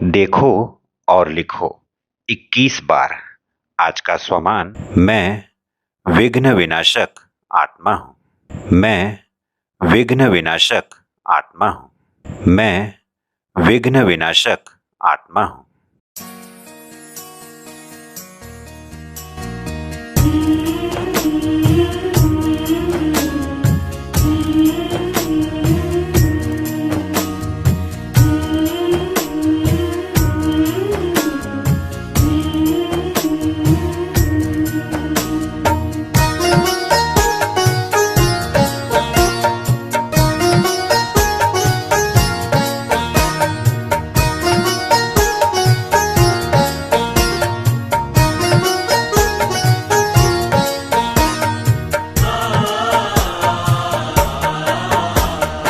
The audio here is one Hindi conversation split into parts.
देखो और लिखो 21 बार। आज का स्वमान। मैं विघ्न विनाशक आत्मा हूँ। मैं विघ्न विनाशक आत्मा हूँ। मैं विघ्न विनाशक आत्मा हूँ।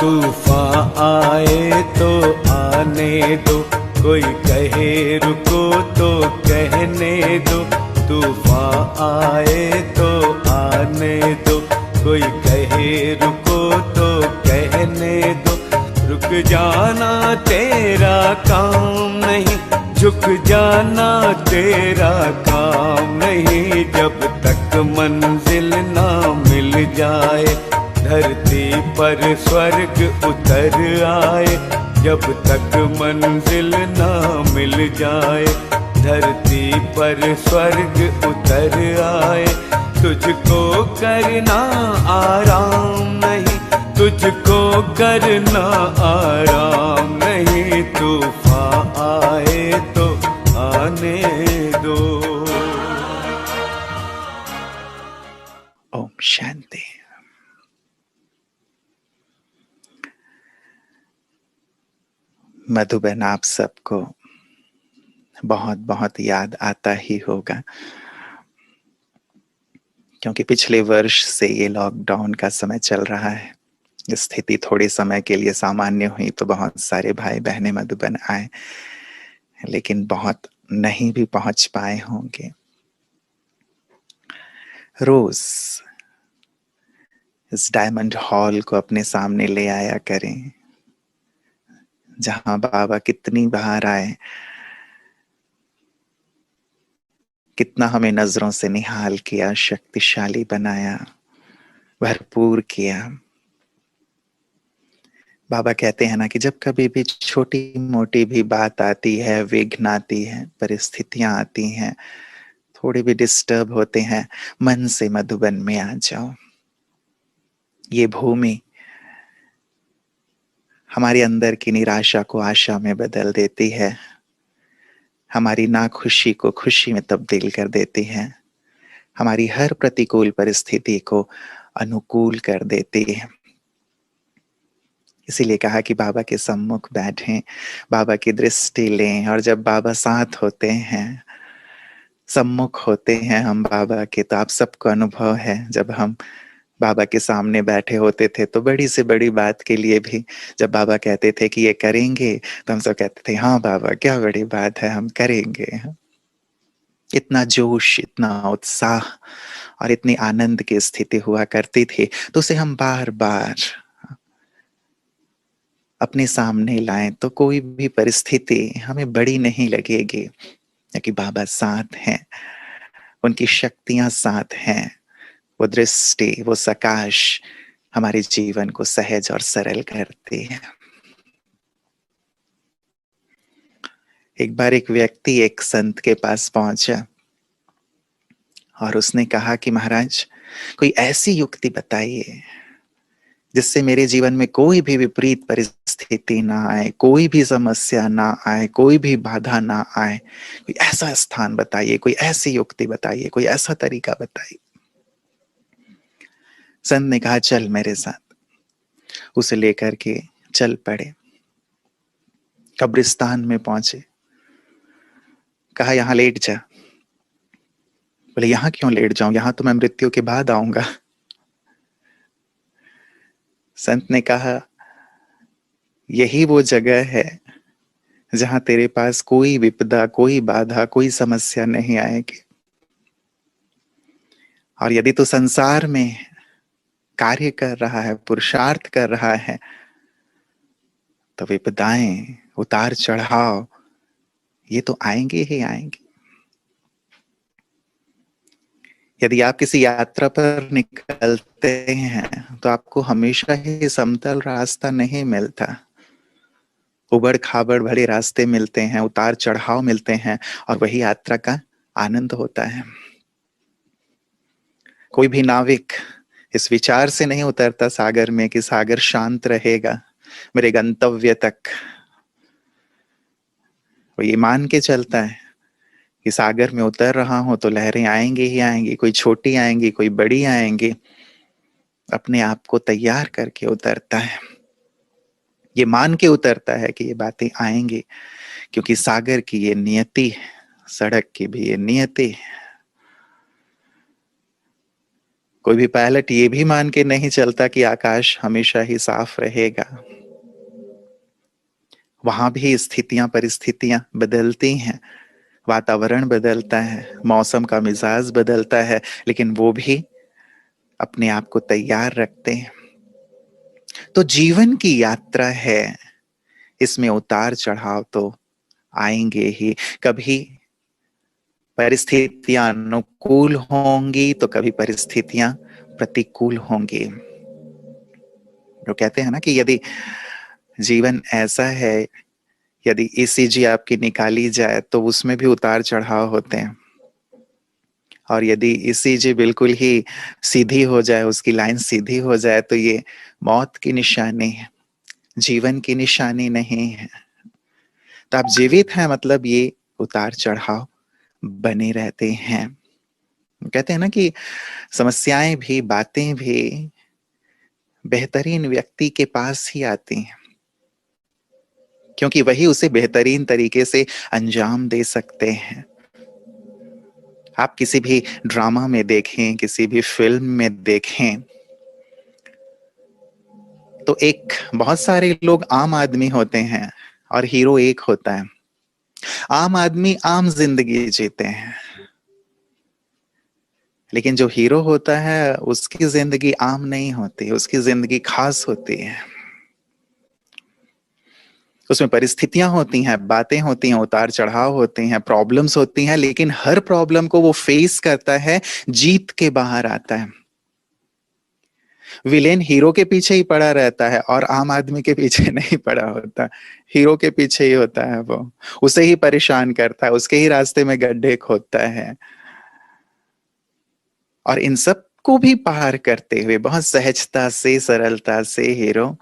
तूफान आए तो आने दो, कोई कहे रुको तो कहने दो। तूफान आए तो आने दो, कोई कहे रुको तो कहने दो। रुक जाना तेरा काम नहीं, झुक जाना तेरा काम नहीं। जब तक मंजिल ना मिल जाए, धरती पर स्वर्ग उतर आए। जब तक मंजिल ना मिल जाए, धरती पर स्वर्ग उतर आए। तुझको करना आराम नहीं, तुझको करना आराम नहीं। तूफान आए तो आने दो। ओम शांति। मधुबन आप सबको बहुत बहुत याद आता ही होगा, क्योंकि पिछले वर्ष से ये लॉकडाउन का समय चल रहा है। स्थिति थोड़ी समय के लिए सामान्य हुई तो बहुत सारे भाई बहनें मधुबन आए, लेकिन बहुत नहीं भी पहुंच पाए होंगे। रोज इस डायमंड हॉल को अपने सामने ले आया करें, जहां बाबा कितनी बार आए, कितना हमें नजरों से निहाल किया, शक्तिशाली बनाया, भरपूर किया। बाबा कहते हैं ना कि जब कभी भी छोटी मोटी भी बात आती है, विघ्न आती है, परिस्थितियां आती हैं, थोड़े भी डिस्टर्ब होते हैं, मन से मधुबन में आ जाओ। ये भूमि हमारे अंदर की निराशा को आशा में बदल देती है, हमारी नाखुशी को खुशी में तब्दील कर देती है, हमारी हर प्रतिकूल परिस्थिति को अनुकूल कर देती है। इसीलिए कहा कि बाबा के सम्मुख बैठें, बाबा की दृष्टि लें, और जब बाबा साथ होते हैं, सम्मुख होते हैं हम बाबा के, तो आप सबको अनुभव है, जब हम बाबा के सामने बैठे होते थे तो बड़ी से बड़ी बात के लिए भी जब बाबा कहते थे कि ये करेंगे, तो हम सब कहते थे हाँ बाबा, क्या बड़ी बात है, हम करेंगे। इतना जोश, इतना उत्साह और इतनी आनंद की स्थिति हुआ करती थी, तो उसे हम बार बार अपने सामने लाएं तो कोई भी परिस्थिति हमें बड़ी नहीं लगेगी, क्योंकि बाबा साथ हैं, उनकी शक्तियां साथ हैं। वो दृष्टि, वो सकाश हमारे जीवन को सहज और सरल करती है। एक बार एक व्यक्ति एक संत के पास पहुंचा और उसने कहा कि महाराज, कोई ऐसी युक्ति बताइए जिससे मेरे जीवन में कोई भी विपरीत परिस्थिति ना आए, कोई भी समस्या ना आए, कोई भी बाधा ना आए। कोई ऐसा स्थान बताइए, कोई ऐसी युक्ति बताइए, कोई ऐसा तरीका बताइए। संत ने कहा चल मेरे साथ। उसे लेकर के चल पड़े, कब्रिस्तान में पहुंचे, कहा यहां लेट जा। बोले यहां क्यों लेट जाऊं, यहां तो मैं मृत्यु के बाद आऊंगा। संत ने कहा यही वो जगह है जहां तेरे पास कोई विपदा, कोई बाधा, कोई समस्या नहीं आएगी। और यदि तू संसार में कार्य कर रहा है, पुरुषार्थ कर रहा है, तो विपदाएं, उतार चढ़ाव ये तो आएंगे ही आएंगे। यदि आप किसी यात्रा पर निकलते हैं तो आपको हमेशा ही समतल रास्ता नहीं मिलता। उबड़ खाबड़ भरे रास्ते मिलते हैं, उतार चढ़ाव मिलते हैं, और वही यात्रा का आनंद होता है। कोई भी नाविक इस विचार से नहीं उतरता सागर में कि सागर शांत रहेगा मेरे गंतव्य तक। वो ये मान के चलता है कि सागर में उतर रहा हूं तो लहरें आएंगी ही आएंगी, कोई छोटी आएंगी, कोई बड़ी आएंगी। अपने आप को तैयार करके उतरता है, ये मान के उतरता है कि ये बातें आएंगी, क्योंकि सागर की ये नियति, सड़क की भी ये नियति। कोई भी पायलट ये भी मान के नहीं चलता कि आकाश हमेशा ही साफ रहेगा। वहां भी स्थितियां परिस्थितियां बदलती हैं, वातावरण बदलता है, मौसम का मिजाज बदलता है, लेकिन वो भी अपने आप को तैयार रखते हैं। तो जीवन की यात्रा है, इसमें उतार चढ़ाव तो आएंगे ही। कभी परिस्थितियां अनुकूल होंगी तो कभी परिस्थितियां प्रतिकूल होंगी। जो कहते हैं ना कि यदि जीवन ऐसा है, यदि ईसीजी आपकी निकाली जाए तो उसमें भी उतार चढ़ाव होते हैं, और यदि ईसीजी बिल्कुल ही सीधी हो जाए, उसकी लाइन सीधी हो जाए, तो ये मौत की निशानी है, जीवन की निशानी नहीं है। तो आप जीवित हैं मतलब ये उतार चढ़ाव बने रहते हैं। कहते हैं ना कि समस्याएं भी, बातें भी बेहतरीन व्यक्ति के पास ही आती हैं, क्योंकि वही उसे बेहतरीन तरीके से अंजाम दे सकते हैं। आप किसी भी ड्रामा में देखें, किसी भी फिल्म में देखें, तो एक बहुत सारे लोग आम आदमी होते हैं और हीरो एक होता है। आम आदमी आम जिंदगी जीते हैं, लेकिन जो हीरो होता है उसकी जिंदगी आम नहीं होती, उसकी जिंदगी खास होती है। उसमें परिस्थितियां होती हैं, बातें होती हैं, उतार चढ़ाव होते हैं, प्रॉब्लम्स होती हैं, लेकिन हर प्रॉब्लम को वो फेस करता है, जीत के बाहर आता है। विलेन हीरो के पीछे ही पड़ा रहता है और आम आदमी के पीछे नहीं पड़ा होता, हीरो के पीछे ही होता है। वो उसे ही परेशान करता है, उसके ही रास्ते में गड्ढे खोदता है, और इन सब को भी पार करते हुए बहुत सहजता से, सरलता से हीरो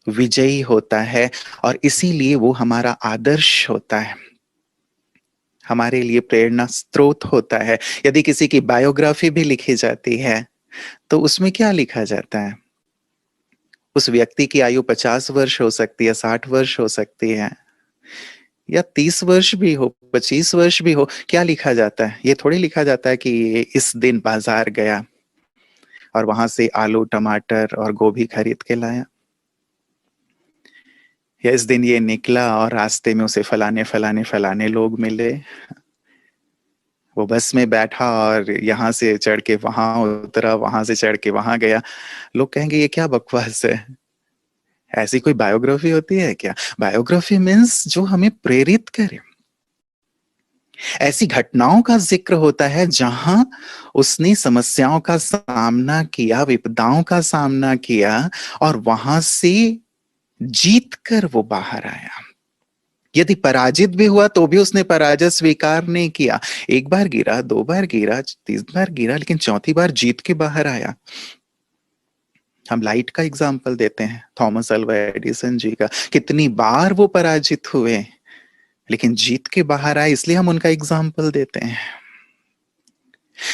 विजयी होता है। और इसीलिए वो हमारा आदर्श होता है, हमारे लिए प्रेरणा स्रोत होता है। यदि किसी की बायोग्राफी भी लिखी जाती है तो उसमें क्या लिखा जाता है? उस व्यक्ति की आयु 50 वर्ष हो सकती है, 60 वर्ष हो सकती है, या 30 वर्ष भी हो, 25 वर्ष भी हो। क्या लिखा जाता है? ये थोड़ी लिखा जाता है कि ये इस दिन बाजार गया और वहां से आलू, टमाटर और गोभी खरीद के लाया, या इस दिन ये निकला और रास्ते में उसे फलाने फलाने फलाने लोग मिले, वो बस में बैठा और यहाँ से चढ़ के वहां उतरा, वहां से चढ़ के वहां गया। लोग कहेंगे ये क्या बकवास है, ऐसी कोई बायोग्राफी होती है क्या? बायोग्राफी मीन्स जो हमें प्रेरित करे, ऐसी घटनाओं का जिक्र होता है जहां उसने समस्याओं का सामना किया, विपदाओं का सामना किया, और वहां से जीत कर वो बाहर आया। यदि पराजित भी हुआ तो भी उसने पराजय स्वीकार नहीं किया। एक बार गिरा, दो बार गिरा, तीन बार गिरा, लेकिन चौथी बार जीत के बाहर आया। हम लाइट का एग्जाम्पल देते हैं, थॉमस अल्वा एडिसन जी का। कितनी बार वो पराजित हुए लेकिन जीत के बाहर आए, इसलिए हम उनका एग्जाम्पल देते हैं।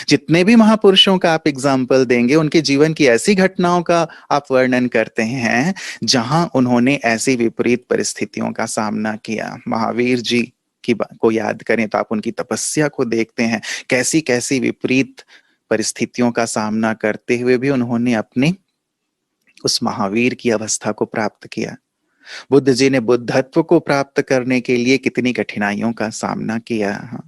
जितने भी महापुरुषों का आप एग्जाम्पल देंगे, उनके जीवन की ऐसी घटनाओं का आप वर्णन करते हैं जहां उन्होंने ऐसी विपरीत परिस्थितियों का सामना किया। महावीर जी की को याद करें तो आप उनकी तपस्या को देखते हैं, कैसी कैसी विपरीत परिस्थितियों का सामना करते हुए भी उन्होंने अपने उस महावीर की अवस्था को प्राप्त किया। बुद्ध जी ने बुद्धत्व को प्राप्त करने के लिए कितनी कठिनाइयों का सामना किया,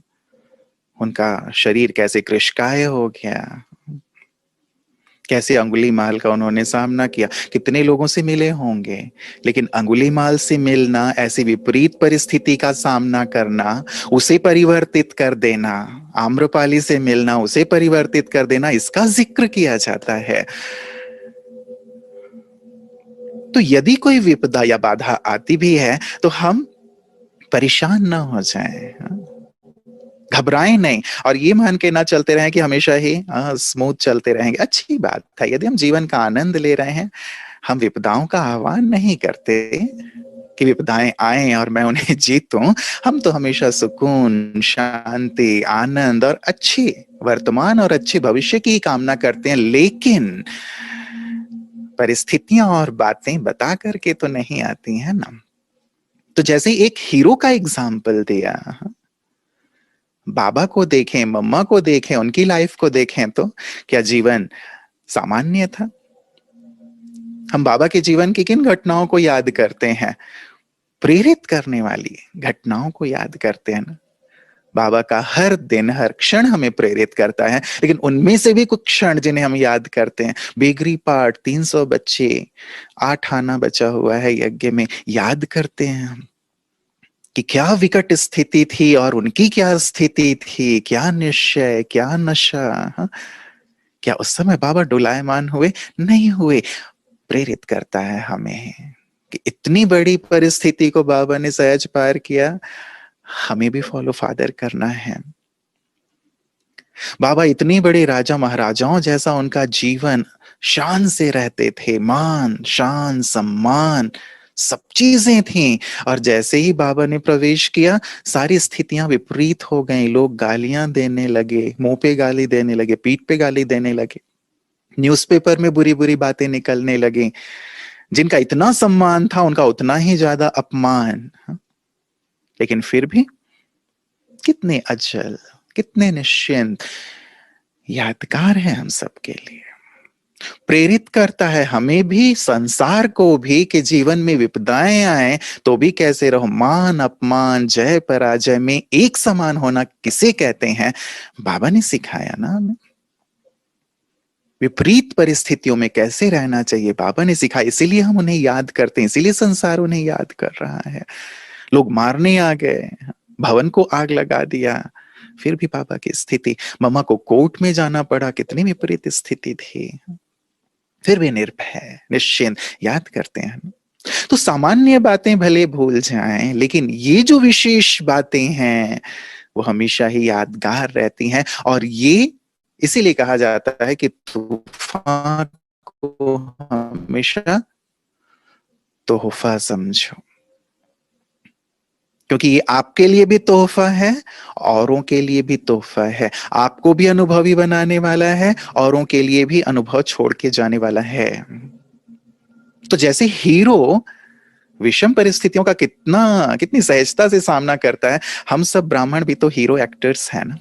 उनका शरीर कैसे कृशकाय हो गया, कैसे अंगुलीमाल का उन्होंने सामना किया, कितने लोगों से मिले होंगे, लेकिन अंगुलीमाल से मिलना, ऐसी विपरीत परिस्थिति का सामना करना, उसे परिवर्तित कर देना, आम्रपाली से मिलना, उसे परिवर्तित कर देना, इसका जिक्र किया जाता है। तो यदि कोई विपदा या बाधा आती भी है तो हम परेशान ना हो जाएं, घबराएं नहीं, और ये मान के ना चलते रहें कि हमेशा ही स्मूथ चलते रहेंगे। अच्छी बात है, यदि हम जीवन का आनंद ले रहे हैं, हम विपदाओं का आह्वान नहीं करते कि विपदाएं आए और मैं उन्हें जीतूं। हम तो हमेशा सुकून, शांति, आनंद और अच्छी वर्तमान और अच्छे भविष्य की कामना करते हैं, लेकिन परिस्थितियां और बातें बता करके तो नहीं आती है ना। तो जैसे एक हीरो का एग्जाम्पल दिया, बाबा को देखें, मम्मा को देखें, उनकी लाइफ को देखें, तो क्या जीवन सामान्य था? हम बाबा के जीवन की किन घटनाओं को याद करते हैं? प्रेरित करने वाली घटनाओं को याद करते हैं ना। बाबा का हर दिन, हर क्षण हमें प्रेरित करता है, लेकिन उनमें से भी कुछ क्षण जिन्हें हम याद करते हैं, बेगरी पाठ, 300 बच्चे, 8 आना बचा हुआ है यज्ञ में, याद करते हैं हम कि क्या विकट स्थिति थी और उनकी क्या स्थिति थी, क्या निश्चय, क्या नशा। हाँ? क्या उस समय बाबा डुलायमान हुए? नहीं हुए। प्रेरित करता है हमें कि इतनी बड़ी परिस्थिति को बाबा ने सहज पार किया, हमें भी फॉलो फादर करना है। बाबा इतनी बड़े राजा महाराजाओं जैसा उनका जीवन, शान से रहते थे, मान, शान, सम्मान, सब चीजें थी, और जैसे ही बाबा ने प्रवेश किया, सारी स्थितियां विपरीत हो गई। लोग गालियां देने लगे, मुंह पे गाली देने लगे, पीठ पे गाली देने लगे, न्यूज़पेपर में बुरी बुरी बातें निकलने लगी। जिनका इतना सम्मान था, उनका उतना ही ज्यादा अपमान। लेकिन फिर भी कितने अचल, कितने निश्चिंत, यादगार है हम सबके लिए। प्रेरित करता है हमें भी, संसार को भी, कि जीवन में विपदाएं आए तो भी कैसे रहो। मान अपमान, जय पराजय में एक समान होना किसे कहते हैं? बाबा ने सिखाया ना हमें। विपरीत परिस्थितियों में कैसे रहना चाहिए, बाबा ने सिखाया। इसीलिए हम उन्हें याद करते हैं, इसीलिए संसार उन्हें याद कर रहा है। लोग मारने आ गए, भवन को आग लगा दिया, फिर भी बाबा की स्थिति, मम्मा को कोर्ट में जाना पड़ा, कितनी विपरीत स्थिति थी, फिर भी निर्भय, निश्चिंत, याद करते हैं। तो सामान्य बातें भले भूल जाएं, लेकिन ये जो विशेष बातें हैं वो हमेशा ही यादगार रहती हैं। और ये इसीलिए कहा जाता है कि तूफान को हमेशा तोहफा समझो, क्योंकि ये आपके लिए भी तोहफा है, औरों के लिए भी तोहफा है। आपको भी अनुभवी बनाने वाला है, औरों के लिए भी अनुभव छोड़ के जाने वाला है। तो जैसे हीरो विषम परिस्थितियों का कितनी सहजता से सामना करता है, हम सब ब्राह्मण भी तो हीरो एक्टर्स हैं ना।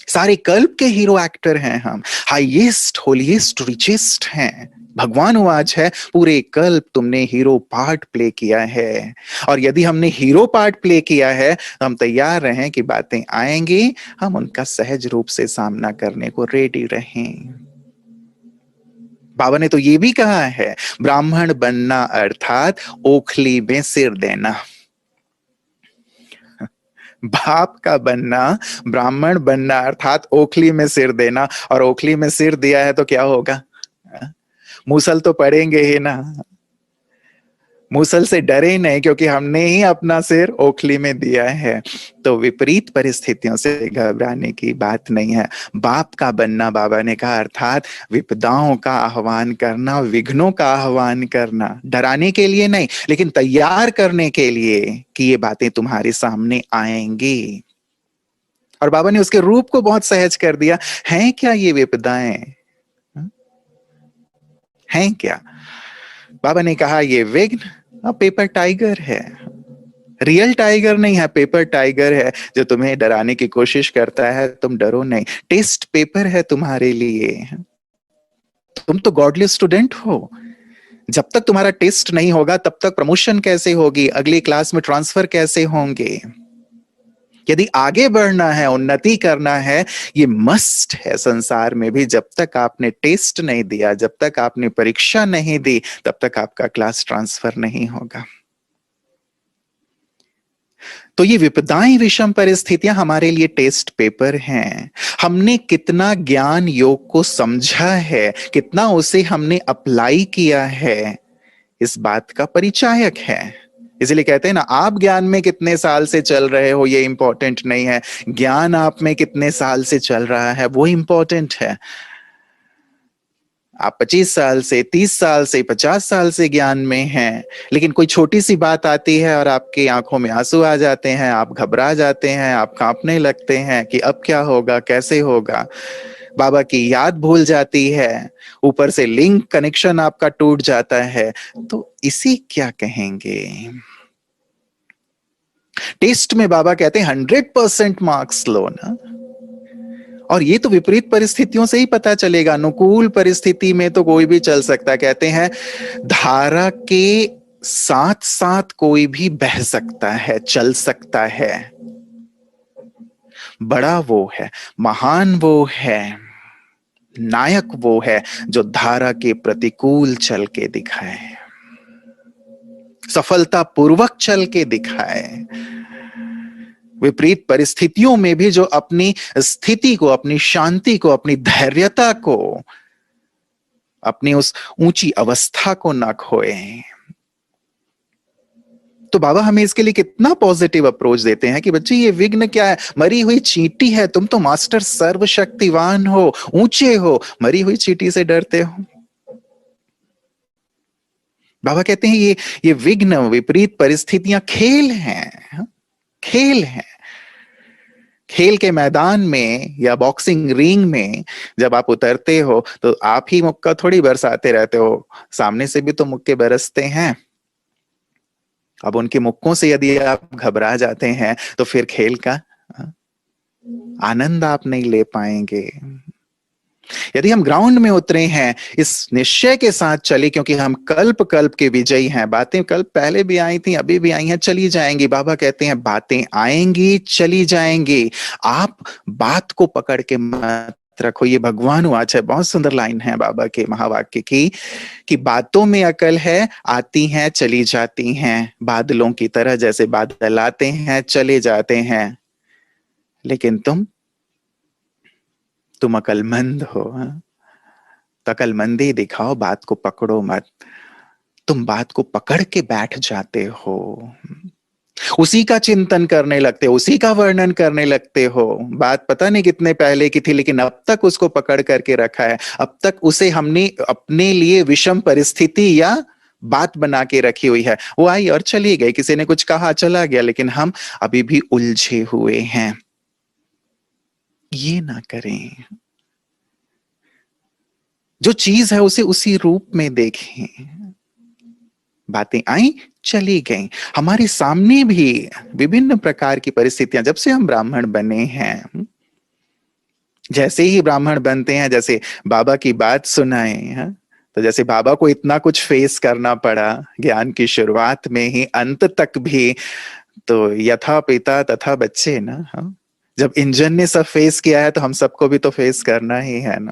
सारे कल्प के हीरो एक्टर हैं हम, हाईएस्ट, होलीएस्ट, रिचेस्ट हैं। भगवान उवाच है, पूरे कल्प तुमने हीरो पार्ट प्ले किया है। और यदि हमने हीरो पार्ट प्ले किया है तो हम तैयार रहें कि बातें आएंगी, हम उनका सहज रूप से सामना करने को रेडी रहें। बाबा ने तो ये भी कहा है, ब्राह्मण बनना अर्थात ओखली में सिर देना। बाप का बनना, ब्राह्मण बनना अर्थात ओखली में सिर देना। और ओखली में सिर दिया है तो क्या होगा? मूसल तो पड़ेंगे ही ना। मूसल से डरे नहीं, क्योंकि हमने ही अपना सिर ओखली में दिया है। तो विपरीत परिस्थितियों से घबराने की बात नहीं है। बाप का बनना, बाबा ने कहा, अर्थात विपदाओं का आह्वान करना, विघ्नों का आह्वान करना, डराने के लिए नहीं, लेकिन तैयार करने के लिए कि ये बातें तुम्हारे सामने आएंगी। और बाबा ने उसके रूप को बहुत सहज कर दिया। हैं क्या ये विपदाएं? हैं क्या? बाबा ने कहा ये विघ्न पेपर टाइगर है, रियल टाइगर नहीं है, पेपर टाइगर है जो तुम्हें डराने की कोशिश करता है। तुम डरो नहीं, टेस्ट पेपर है तुम्हारे लिए। तुम तो गॉडली स्टूडेंट हो। जब तक तुम्हारा टेस्ट नहीं होगा तब तक प्रमोशन कैसे होगी, अगली क्लास में ट्रांसफर कैसे होंगे? यदि आगे बढ़ना है, उन्नति करना है, ये मस्ट है संसार में भी। जब तक आपने टेस्ट नहीं दिया, जब तक आपने परीक्षा नहीं दी, तब तक आपका क्लास ट्रांसफर नहीं होगा। तो ये विपदाएं, विषम परिस्थितियां हमारे लिए टेस्ट पेपर हैं। हमने कितना ज्ञान योग को समझा है, कितना उसे हमने अप्लाई किया है, इस बात का परिचायक है। इसलिए कहते हैं ना, आप ज्ञान में कितने साल से चल रहे हो ये इंपॉर्टेंट नहीं है, ज्ञान आप में कितने साल से चल रहा है वो इंपॉर्टेंट है। आप 25 साल से, 30 साल से, 50 साल से ज्ञान में हैं, लेकिन कोई छोटी सी बात आती है और आपकी आंखों में आंसू आ जाते हैं, आप घबरा जाते हैं, आप कांपने लगते हैं कि अब क्या होगा, कैसे होगा। बाबा की याद भूल जाती है, ऊपर से लिंक कनेक्शन आपका टूट जाता है, तो इसी क्या कहेंगे। टेस्ट में बाबा कहते हैं 100% मार्क्स लो ना। और ये तो विपरीत परिस्थितियों से ही पता चलेगा, अनुकूल परिस्थिति में तो कोई भी चल सकता। कहते हैं धारा के साथ साथ कोई भी बह सकता है, चल सकता है। बड़ा वो है, महान वो है, नायक वो है जो धारा के प्रतिकूल चल के दिखाए, सफलता पूर्वक चल के दिखाए। विपरीत परिस्थितियों में भी जो अपनी स्थिति को, अपनी शांति को, अपनी धैर्यता को, अपनी उस ऊंची अवस्था को ना खोए। तो बाबा हमें इसके लिए कितना पॉजिटिव अप्रोच देते हैं कि बच्चे ये विघ्न क्या है, मरी हुई चींटी है, तुम तो मास्टर सर्वशक्तिवान हो, ऊंचे हो, मरी हुई चींटी से डरते हो। बाबा कहते हैं ये विघ्न, विपरीत परिस्थितियां खेल हैं, खेल हैं। खेल के मैदान में या बॉक्सिंग रिंग में जब आप उतरते हो तो आप ही मुक्का थोड़ी बरसाते रहते हो, सामने से भी तो मुक्के बरसते हैं। अब उनके मुक्कों से यदि आप घबरा जाते हैं तो फिर खेल का आनंद आप नहीं ले पाएंगे। यदि हम ग्राउंड में उतरे हैं इस निश्चय के साथ चले, क्योंकि हम कल्प कल्प के विजयी हैं। बातें कल्प पहले भी आई थी, अभी भी आई हैं, चली जाएंगी। बाबा कहते हैं बातें आएंगी, चली जाएंगी, आप बात को पकड़ के मत रखो। ये भगवान वाच है, बहुत सुंदर लाइन है बाबा के महावाक्य की, कि बातों में अकल है, आती हैं चली जाती हैं, बादलों की तरह जैसे बादल आते हैं चले जाते हैं, लेकिन तुम अकलमंद हो। तो अकलमंदी दिखाओ, बात को पकड़ो मत। तुम बात को पकड़ के बैठ जाते हो, उसी का चिंतन करने लगते हो, उसी का वर्णन करने लगते हो। बात पता नहीं कितने पहले की थी, लेकिन अब तक उसको पकड़ करके रखा है, अब तक उसे हमने अपने लिए विषम परिस्थिति या बात बना के रखी हुई है। वो आई और चली गई, किसी ने कुछ कहा चला गया, लेकिन हम अभी भी उलझे हुए हैं। ये ना करें, जो चीज है उसे उसी रूप में देखें। बातें आई चली गई, हमारे सामने भी विभिन्न प्रकार की परिस्थितियां, जब से हम ब्राह्मण बने हैं, जैसे ही ब्राह्मण बनते हैं, जैसे बाबा की बात सुनाए, तो जैसे बाबा को इतना कुछ फेस करना पड़ा ज्ञान की शुरुआत में ही, अंत तक भी, तो यथा पिता तथा बच्चे ना। जब इंजन ने सब फेस किया है तो हम सबको भी तो फेस करना ही है ना।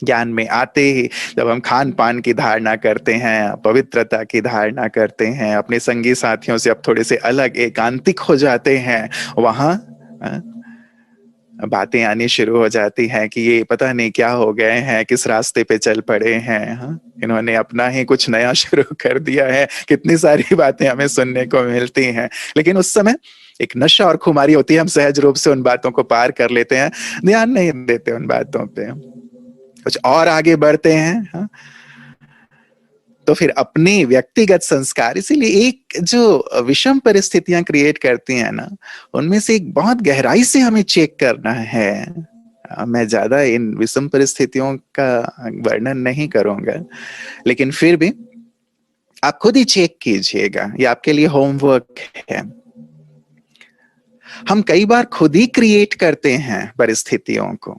ज्ञान में आते ही जब हम खान पान की धारणा करते हैं, पवित्रता की धारणा करते हैं, अपने संगी साथियों से अब थोड़े से अलग एकांतिक हो जाते हैं, वहां बातें आनी शुरू हो जाती हैं कि ये पता नहीं क्या हो गए हैं, किस रास्ते पे चल पड़े हैं, इन्होंने अपना ही कुछ नया शुरू कर दिया है। कितनी सारी बातें हमें सुनने को मिलती हैं, लेकिन उस समय एक नशा और खुमारी होती है, हम सहज रूप से उन बातों को पार कर लेते हैं, ध्यान नहीं देते उन बातों पे, कुछ और आगे बढ़ते हैं। तो फिर अपने व्यक्तिगत संस्कार, इसीलिए एक जो विषम परिस्थितियां क्रिएट करती हैं ना, उनमें से एक बहुत गहराई से हमें चेक करना है। मैं ज्यादा इन विषम परिस्थितियों का वर्णन नहीं करूंगा, लेकिन फिर भी आप खुद ही चेक कीजिएगा, ये आपके लिए होमवर्क है। हम कई बार खुद ही क्रिएट करते हैं परिस्थितियों को,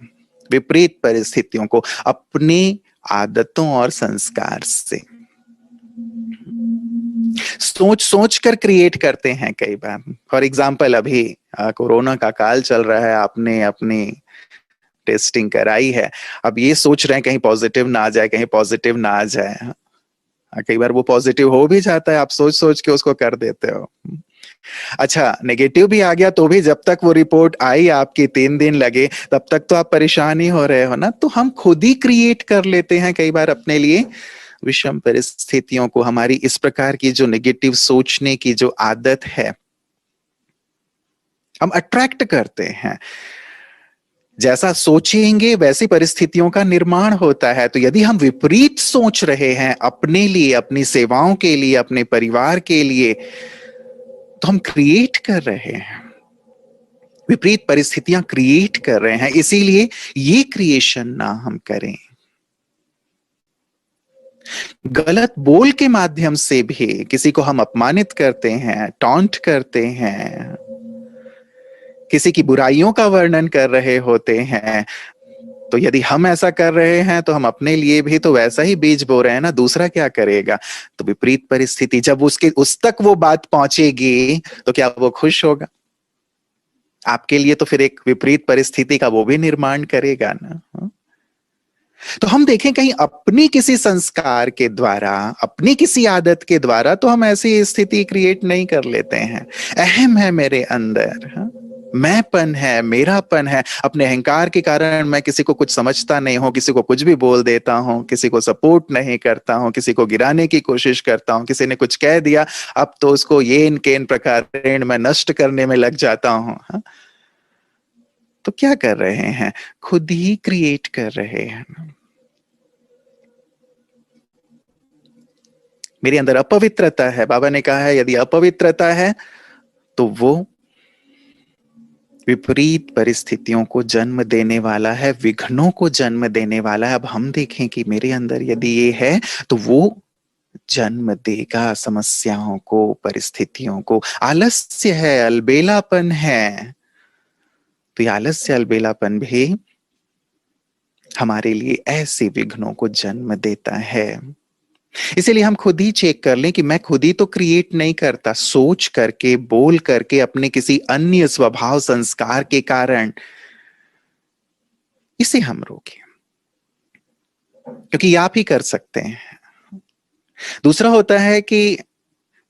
विपरीत परिस्थितियों को, अपनी आदतों और संस्कार से। सोच सोच कर क्रिएट करते हैं कई बार। फॉर एग्जाम्पल अभी कोरोना का काल चल रहा है, आपने अपनी टेस्टिंग कराई है, अब ये सोच रहे हैं कहीं पॉजिटिव ना आ जाए, कहीं पॉजिटिव ना आ जाए। कई बार वो पॉजिटिव हो भी जाता है, आप सोच सोच के उसको कर देते हो। अच्छा, नेगेटिव भी आ गया तो भी जब तक वो रिपोर्ट आई आपकी 3 दिन लगे, तब तक तो आप परेशान ही हो रहे हो ना। तो हम खुद ही क्रिएट कर लेते हैं कई बार अपने लिए विषम परिस्थितियों को। हमारी इस प्रकार की जो नेगेटिव सोचने की जो आदत है, हम अट्रैक्ट करते हैं। जैसा सोचेंगे वैसी परिस्थितियों का निर्माण होता है। तो यदि हम विपरीत सोच रहे हैं अपने लिए, अपनी सेवाओं के लिए, अपने परिवार के लिए, तो हम क्रिएट कर रहे हैं, विपरीत परिस्थितियां क्रिएट कर रहे हैं। इसीलिए ये क्रिएशन ना हम करें। गलत बोल के माध्यम से भी किसी को हम अपमानित करते हैं, टॉन्ट करते हैं, किसी की बुराइयों का वर्णन कर रहे होते हैं। तो यदि हम ऐसा कर रहे हैं तो हम अपने लिए भी तो वैसा ही बीज बो रहे हैं ना। दूसरा क्या करेगा? तो विपरीत परिस्थिति जब उस तक वो बात पहुंचेगी तो क्या वो खुश होगा? आपके लिए तो फिर एक विपरीत परिस्थिति का वो भी निर्माण करेगा ना। तो हम देखें कहीं अपनी किसी संस्कार के द्वारा, अपनी किसी आदत के द्वारा तो हम ऐसी स्थिति क्रिएट नहीं कर लेते हैं। अहम है मेरे अंदर, मैंपन है, मेरापन है। अपने अहंकार के कारण मैं किसी को कुछ समझता नहीं हूं, किसी को कुछ भी बोल देता हूं, किसी को सपोर्ट नहीं करता हूं, किसी को गिराने की कोशिश करता हूं। किसी ने कुछ कह दिया, अब तो उसको ये इनके इन प्रकार मैं नष्ट करने में लग जाता हूं। तो क्या कर रहे हैं? खुद ही क्रिएट कर रहे हैं। मेरे अंदर अपवित्रता है, बाबा ने कहा है यदि अपवित्रता है तो वो विपरीत परिस्थितियों को जन्म देने वाला है, विघ्नों को जन्म देने वाला है। अब हम देखें कि मेरे अंदर यदि ये है तो वो जन्म देगा समस्याओं को, परिस्थितियों को। आलस्य है, अलबेलापन है, तो ये आलस्य अलबेलापन भी हमारे लिए ऐसे विघ्नों को जन्म देता है। इसीलिए हम खुद ही चेक कर लें कि मैं खुद ही तो क्रिएट नहीं करता। सोच करके, बोल करके, अपने किसी अन्य स्वभाव संस्कार के कारण इसे हम रोकें, क्योंकि आप ही कर सकते हैं। दूसरा होता है कि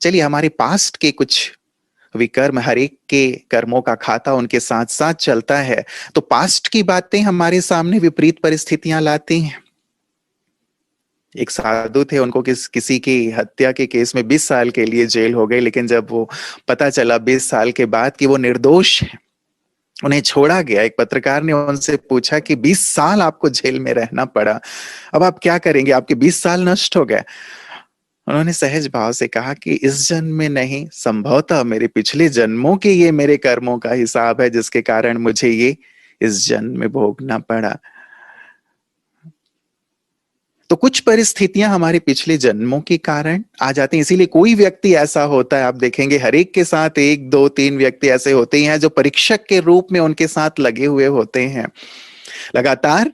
चलिए हमारे पास्ट के कुछ विकर्म, हर एक के कर्मों का खाता उनके साथ साथ चलता है, तो पास्ट की बातें हमारे सामने विपरीत परिस्थितियां लाती हैं। एक साधु थे, उनको किसी की हत्या के केस में 20 साल के लिए जेल हो गई, लेकिन जब वो पता चला 20 साल के बाद कि वो निर्दोष है, उन्हें छोड़ा गया। एक पत्रकार ने उनसे पूछा कि 20 साल आपको जेल में रहना पड़ा, अब आप क्या करेंगे? आपके 20 साल नष्ट हो गए। उन्होंने सहज भाव से कहा कि इस जन्म में नहीं, संभवतः मेरे पिछले जन्मों के ये मेरे कर्मों का हिसाब है जिसके कारण मुझे ये इस जन्म में भोगना पड़ा। तो कुछ परिस्थितियां हमारे पिछले जन्मों के कारण आ जाती हैं। इसीलिए कोई व्यक्ति ऐसा होता है, आप देखेंगे हर एक के साथ 1, 2, 3 व्यक्ति ऐसे होते ही हैं जो परीक्षक के रूप में उनके साथ लगे हुए होते हैं। लगातार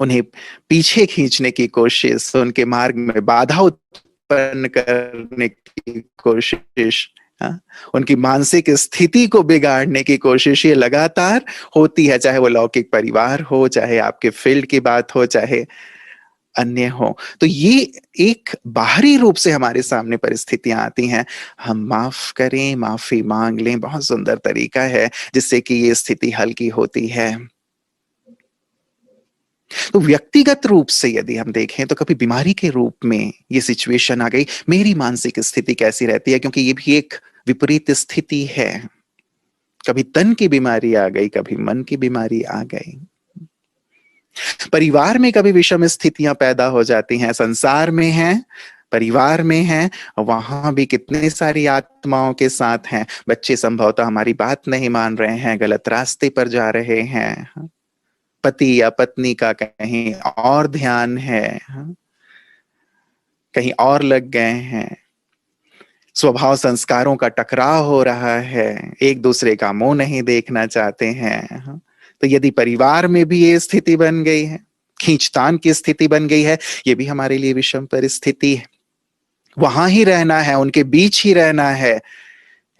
उन्हें पीछे खींचने की कोशिश, उनके मार्ग में बाधा उत्पन्न करने की कोशिश, उनकी मानसिक स्थिति को बिगाड़ने की कोशिश ये लगातार होती है। चाहे वो लौकिक परिवार हो, चाहे आपके फील्ड की बात हो, चाहे अन्य हो। तो ये एक बाहरी रूप से हमारे सामने परिस्थितियां आती हैं। हम माफ करें, माफी मांग लें, बहुत सुंदर तरीका है जिससे कि ये स्थिति हल्की होती है। तो व्यक्तिगत रूप से यदि हम देखें तो कभी बीमारी के रूप में ये सिचुएशन आ गई, मेरी मानसिक स्थिति कैसी रहती है, क्योंकि ये भी एक विपरीत स्थिति है। कभी तन की बीमारी आ गई, कभी मन की बीमारी आ गई। परिवार में कभी विषम स्थितियां पैदा हो जाती हैं, संसार में हैं, परिवार में हैं, वहां भी कितनी सारी आत्माओं के साथ हैं। बच्चे संभवतः हमारी बात नहीं मान रहे हैं, गलत रास्ते पर जा रहे हैं, पति या पत्नी का कहीं और ध्यान है, कहीं और लग गए हैं, स्वभाव संस्कारों का टकराव हो रहा है, एक दूसरे का मुंह नहीं देखना चाहते हैं। तो यदि परिवार में भी ये स्थिति बन गई है, खींचतान की स्थिति बन गई है, ये भी हमारे लिए विषम परिस्थिति है। वहां ही रहना है, उनके बीच ही रहना है,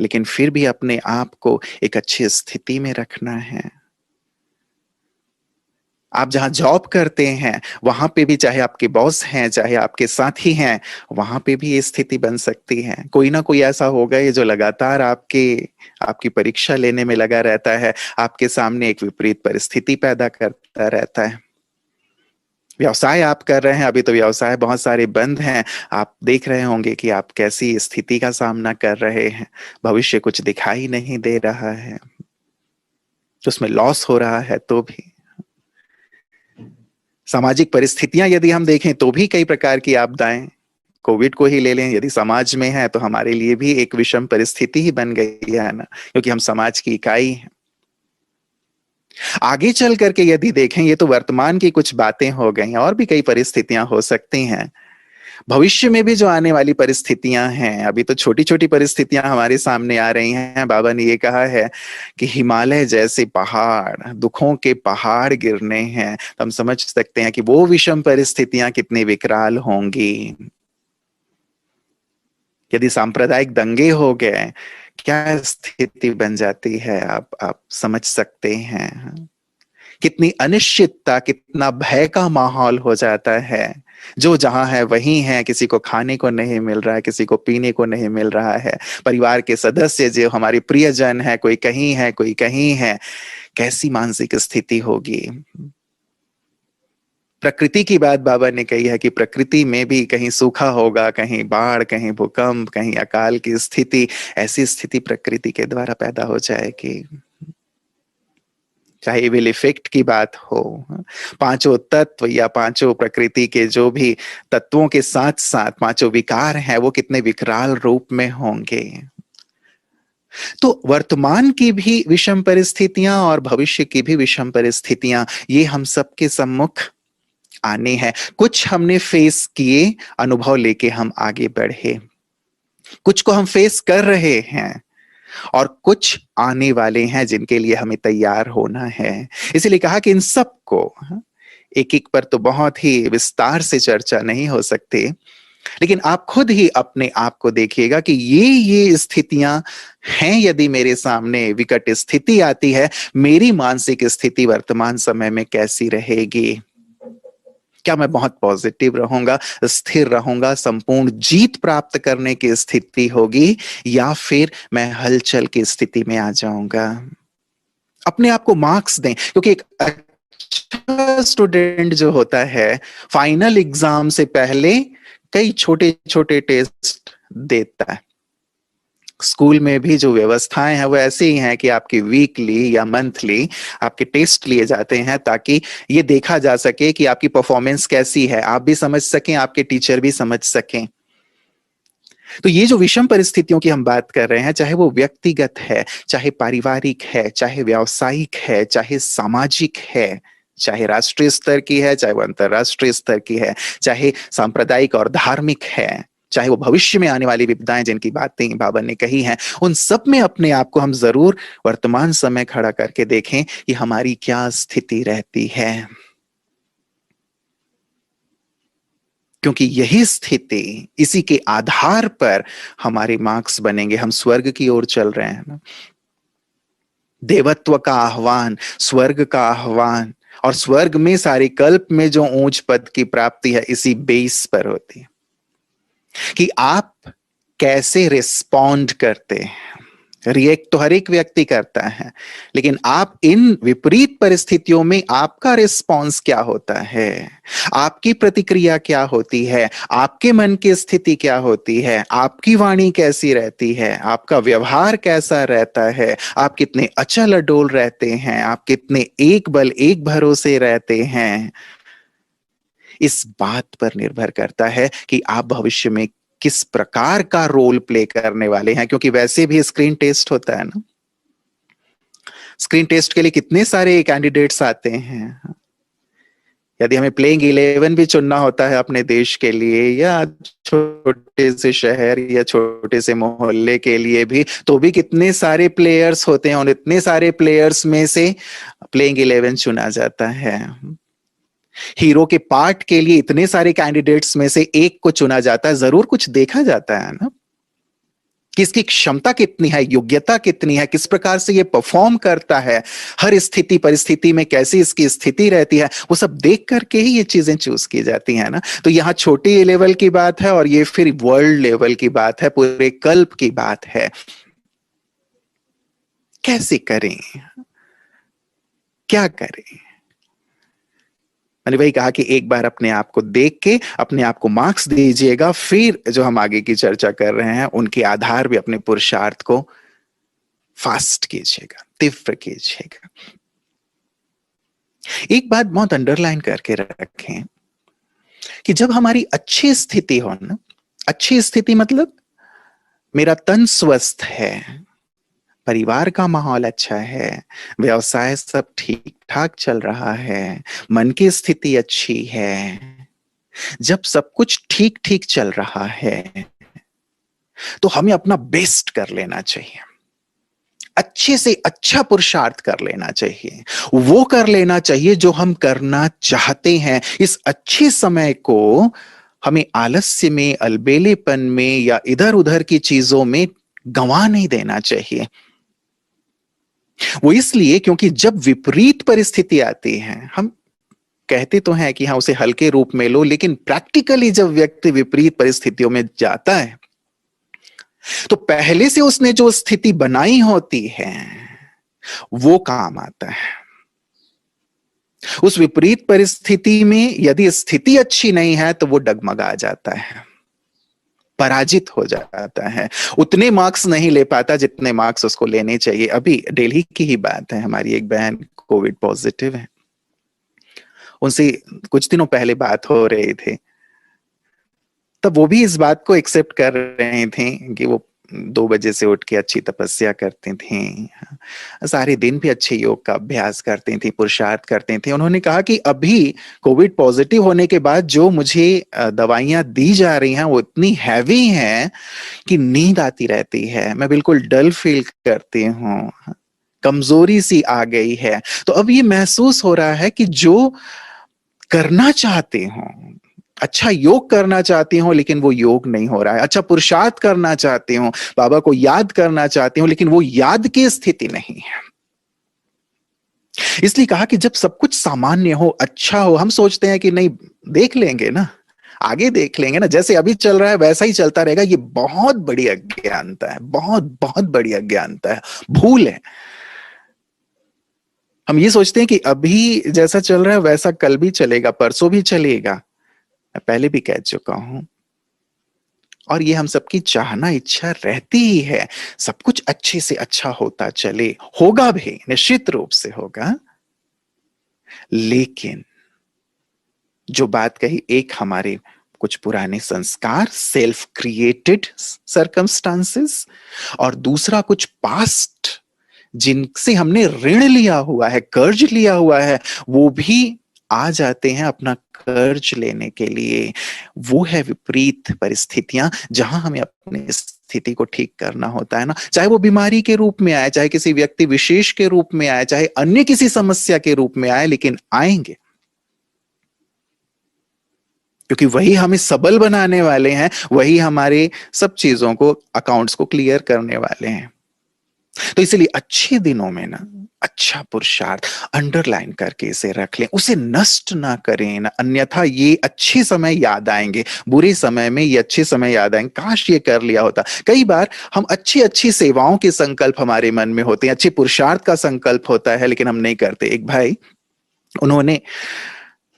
लेकिन फिर भी अपने आप को एक अच्छी स्थिति में रखना है। आप जहां जॉब करते हैं वहां पे भी, चाहे आपके बॉस हैं चाहे आपके साथी हैं, वहां पे भी ये स्थिति बन सकती है। कोई ना कोई ऐसा होगा ये जो लगातार आपकी परीक्षा लेने में लगा रहता है, आपके सामने एक विपरीत परिस्थिति पैदा करता रहता है। व्यवसाय आप कर रहे हैं, अभी तो व्यवसाय बहुत सारे बंद हैं, आप देख रहे होंगे कि आप कैसी स्थिति का सामना कर रहे हैं। भविष्य कुछ दिखाई नहीं दे रहा है, उसमें लॉस हो रहा है। तो भी सामाजिक परिस्थितियां यदि हम देखें तो भी कई प्रकार की आपदाएं, कोविड को ही ले लें, यदि समाज में है तो हमारे लिए भी एक विषम परिस्थिति ही बन गई है ना, क्योंकि हम समाज की इकाई हैं। आगे चल करके यदि देखें, ये तो वर्तमान की कुछ बातें हो गई, और भी कई परिस्थितियां हो सकती हैं। भविष्य में भी जो आने वाली परिस्थितियां हैं, अभी तो छोटी छोटी परिस्थितियां हमारे सामने आ रही हैं। बाबा ने ये कहा है कि हिमालय जैसे पहाड़, दुखों के पहाड़ गिरने हैं, तो हम समझ सकते हैं कि वो विषम परिस्थितियां कितनी विकराल होंगी। यदि सांप्रदायिक दंगे हो गए, क्या स्थिति बन जाती है, आप समझ सकते हैं। कितनी अनिश्चितता, कितना भय का माहौल हो जाता है। जो जहां है वहीं है, किसी को खाने को नहीं मिल रहा है, किसी को पीने को नहीं मिल रहा है। परिवार के सदस्य जो हमारे प्रियजन है, कोई कहीं है कोई कहीं है, कैसी मानसिक स्थिति होगी। प्रकृति की बात बाबा ने कही है कि प्रकृति में भी कहीं सूखा होगा, कहीं बाढ़, कहीं भूकंप, कहीं अकाल की स्थिति। ऐसी स्थिति प्रकृति के द्वारा पैदा हो जाएगी। चाहे विल इफेक्ट की बात हो, पांचों तत्व या पांचों प्रकृति के जो भी तत्वों के साथ साथ पांचों विकार हैं, वो कितने विकराल रूप में होंगे। तो वर्तमान की भी विषम परिस्थितियां और भविष्य की भी विषम परिस्थितियां, ये हम सबके सम्मुख आने हैं। कुछ हमने फेस किए, अनुभव लेके हम आगे बढ़े। कुछ को हम फेस कर रहे हैं और कुछ आने वाले हैं जिनके लिए हमें तैयार होना है। इसीलिए कहा कि इन सबको, एक एक पर तो बहुत ही विस्तार से चर्चा नहीं हो सकती, लेकिन आप खुद ही अपने आप को देखिएगा कि ये स्थितियां हैं। यदि मेरे सामने विकट स्थिति आती है, मेरी मानसिक स्थिति वर्तमान समय में कैसी रहेगी। क्या मैं बहुत पॉजिटिव रहूंगा, स्थिर रहूंगा, संपूर्ण जीत प्राप्त करने की स्थिति होगी, या फिर मैं हलचल की स्थिति में आ जाऊंगा। अपने आप को मार्क्स दें, क्योंकि एक अच्छा स्टूडेंट जो होता है, फाइनल एग्जाम से पहले कई छोटे छोटे टेस्ट देता है। स्कूल में भी जो व्यवस्थाएं हैं वो ऐसे ही हैं कि आपकी वीकली या मंथली आपके टेस्ट लिए जाते हैं, ताकि ये देखा जा सके कि आपकी परफॉर्मेंस कैसी है, आप भी समझ सकें, आपके टीचर भी समझ सकें। तो ये जो विषम परिस्थितियों की हम बात कर रहे हैं, चाहे वो व्यक्तिगत है, चाहे पारिवारिक है, चाहे व्यावसायिक है, चाहे सामाजिक है, चाहे राष्ट्रीय स्तर की है, चाहे वो अंतरराष्ट्रीय स्तर की है, चाहे सांप्रदायिक और धार्मिक है, चाहे वो भविष्य में आने वाली विपदाएं जिनकी बातें बाबा ने कही हैं, उन सब में अपने आप को हम जरूर वर्तमान समय खड़ा करके देखें कि हमारी क्या स्थिति रहती है। क्योंकि यही स्थिति, इसी के आधार पर हमारे मार्क्स बनेंगे। हम स्वर्ग की ओर चल रहे हैं ना, देवत्व का आह्वान, स्वर्ग का आह्वान, और स्वर्ग में सारे कल्प में जो ऊंच पद की प्राप्ति है, इसी बेस पर होती है कि आप कैसे रिस्पॉन्ड करते हैं। रिएक्ट तो हर एक व्यक्ति करता है, लेकिन आप इन विपरीत परिस्थितियों में आपका रिस्पॉन्स क्या होता है, आपकी प्रतिक्रिया क्या होती है, आपके मन की स्थिति क्या होती है, आपकी वाणी कैसी रहती है, आपका व्यवहार कैसा रहता है, आप कितने अचल अडोल रहते हैं, आप कितने एक बल एक भरोसे रहते हैं। इस बात पर निर्भर करता है कि आप भविष्य में किस प्रकार का रोल प्ले करने वाले हैं। क्योंकि वैसे भी स्क्रीन टेस्ट होता है ना, स्क्रीन टेस्ट के लिए कितने सारे कैंडिडेट्स आते हैं। यदि हमें प्लेइंग 11 भी चुनना होता है अपने देश के लिए, या छोटे से शहर या छोटे से मोहल्ले के लिए भी, तो भी कितने सारे प्लेयर्स होते हैं, और इतने सारे प्लेयर्स में से प्लेइंग 11 चुना जाता है। हीरो के पार्ट के लिए इतने सारे कैंडिडेट्स में से एक को चुना जाता है, जरूर कुछ देखा जाता है ना, कि इसकी क्षमता कितनी है, योग्यता कितनी है, किस प्रकार से ये परफॉर्म करता है, हर स्थिति परिस्थिति में कैसी इसकी स्थिति रहती है, वो सब देख करके ही ये चीजें चूज की जाती हैं ना। तो यहाँ छोटी लेवल की बात है और ये फिर वर्ल्ड लेवल की बात है, पूरे कल्प की बात है। कैसे करें, क्या करें? मैंने वही कहा कि एक बार अपने आप को देख के अपने आप को मार्क्स दीजिएगा, फिर जो हम आगे की चर्चा कर रहे हैं उनके आधार भी अपने पुरुषार्थ को फास्ट कीजिएगा, तीव्र कीजिएगा। एक बात बहुत अंडरलाइन करके रखें कि जब हमारी अच्छी स्थिति हो ना, अच्छी स्थिति मतलब मेरा तन स्वस्थ है, परिवार का माहौल अच्छा है, व्यवसाय सब ठीक ठाक चल रहा है, मन की स्थिति अच्छी है, जब सब कुछ ठीक ठीक चल रहा है तो हमें अपना बेस्ट कर लेना चाहिए, अच्छे से अच्छा पुरुषार्थ कर लेना चाहिए, वो कर लेना चाहिए जो हम करना चाहते हैं। इस अच्छे समय को हमें आलस्य में, अलबेलेपन में या इधर उधर की चीजों में गंवा नहीं देना चाहिए। वो इसलिए क्योंकि जब विपरीत परिस्थिति आती है, हम कहते तो हैं कि हाँ उसे हल्के रूप में लो, लेकिन प्रैक्टिकली जब व्यक्ति विपरीत परिस्थितियों में जाता है तो पहले से उसने जो स्थिति बनाई होती है वो काम आता है। उस विपरीत परिस्थिति में यदि स्थिति अच्छी नहीं है तो वो डगमगा जाता है, पराजित हो जाता है, उतने मार्क्स नहीं ले पाता जितने मार्क्स उसको लेने चाहिए। अभी दिल्ली की ही बात है, हमारी एक बहन कोविड पॉजिटिव है, उनसे कुछ दिनों पहले बात हो रही थी, तब वो भी इस बात को एक्सेप्ट कर रहे थे कि वो 2 बजे से उठ के अच्छी तपस्या करते थे, सारे दिन भी अच्छे योग का अभ्यास करते थे, पुरुषार्थ करते थे। उन्होंने कहा कि अभी कोविड पॉजिटिव होने के बाद जो मुझे दवाइयां दी जा रही हैं वो इतनी हैवी हैं कि नींद आती रहती है, मैं बिल्कुल डल फील करती हूँ, कमजोरी सी आ गई है। तो अब ये महसूस हो रहा है कि जो करना चाहते हो, अच्छा योग करना चाहती हूं लेकिन वो योग नहीं हो रहा है, अच्छा पुरुषार्थ करना चाहती हूं, बाबा को याद करना चाहती हूं, लेकिन वो याद की स्थिति नहीं है। इसलिए कहा कि जब सब कुछ सामान्य हो, अच्छा हो, हम सोचते हैं कि नहीं देख लेंगे ना, आगे देख लेंगे ना, जैसे अभी चल रहा है वैसा ही चलता रहेगा। ये बहुत बड़ी अज्ञानता है, बहुत बहुत बड़ी अज्ञानता है, भूल है। हम ये सोचते हैं कि अभी जैसा चल रहा है वैसा कल भी चलेगा, परसों भी चलेगा। मैं पहले भी कह चुका हूं और ये हम सबकी चाहना इच्छा रहती ही है, सब कुछ अच्छे से अच्छा होता चले, होगा भी, निश्चित रूप से होगा। लेकिन जो बात कही, एक हमारे कुछ पुराने संस्कार, सेल्फ क्रिएटेड सर्कमस्टांसेस, और दूसरा कुछ पास्ट जिनसे हमने ऋण लिया हुआ है, कर्ज लिया हुआ है, वो भी आ जाते हैं अपना कर्ज लेने के लिए। वो है विपरीत परिस्थितियां जहां हमें अपनी स्थिति को ठीक करना होता है ना, चाहे वो बीमारी के रूप में आए, चाहे किसी व्यक्ति विशेष के रूप में आए, चाहे अन्य किसी समस्या के रूप में आए, लेकिन आएंगे क्योंकि वही हमें सबल बनाने वाले हैं, वही हमारे सब चीजों को, अकाउंट्स को क्लियर करने वाले हैं। तो इसलिए अच्छे दिनों में ना अच्छा पुरुषार्थ अंडरलाइन करके इसे रख लें, उसे नष्ट ना करें ना, अन्यथा ये अच्छे समय याद आएंगे, बुरे समय में ये अच्छे समय याद आएंगे, काश ये कर लिया होता। कई बार हम अच्छी अच्छी सेवाओं के संकल्प हमारे मन में होते हैं, अच्छे पुरुषार्थ का संकल्प होता है, लेकिन हम नहीं करते। एक भाई, उन्होंने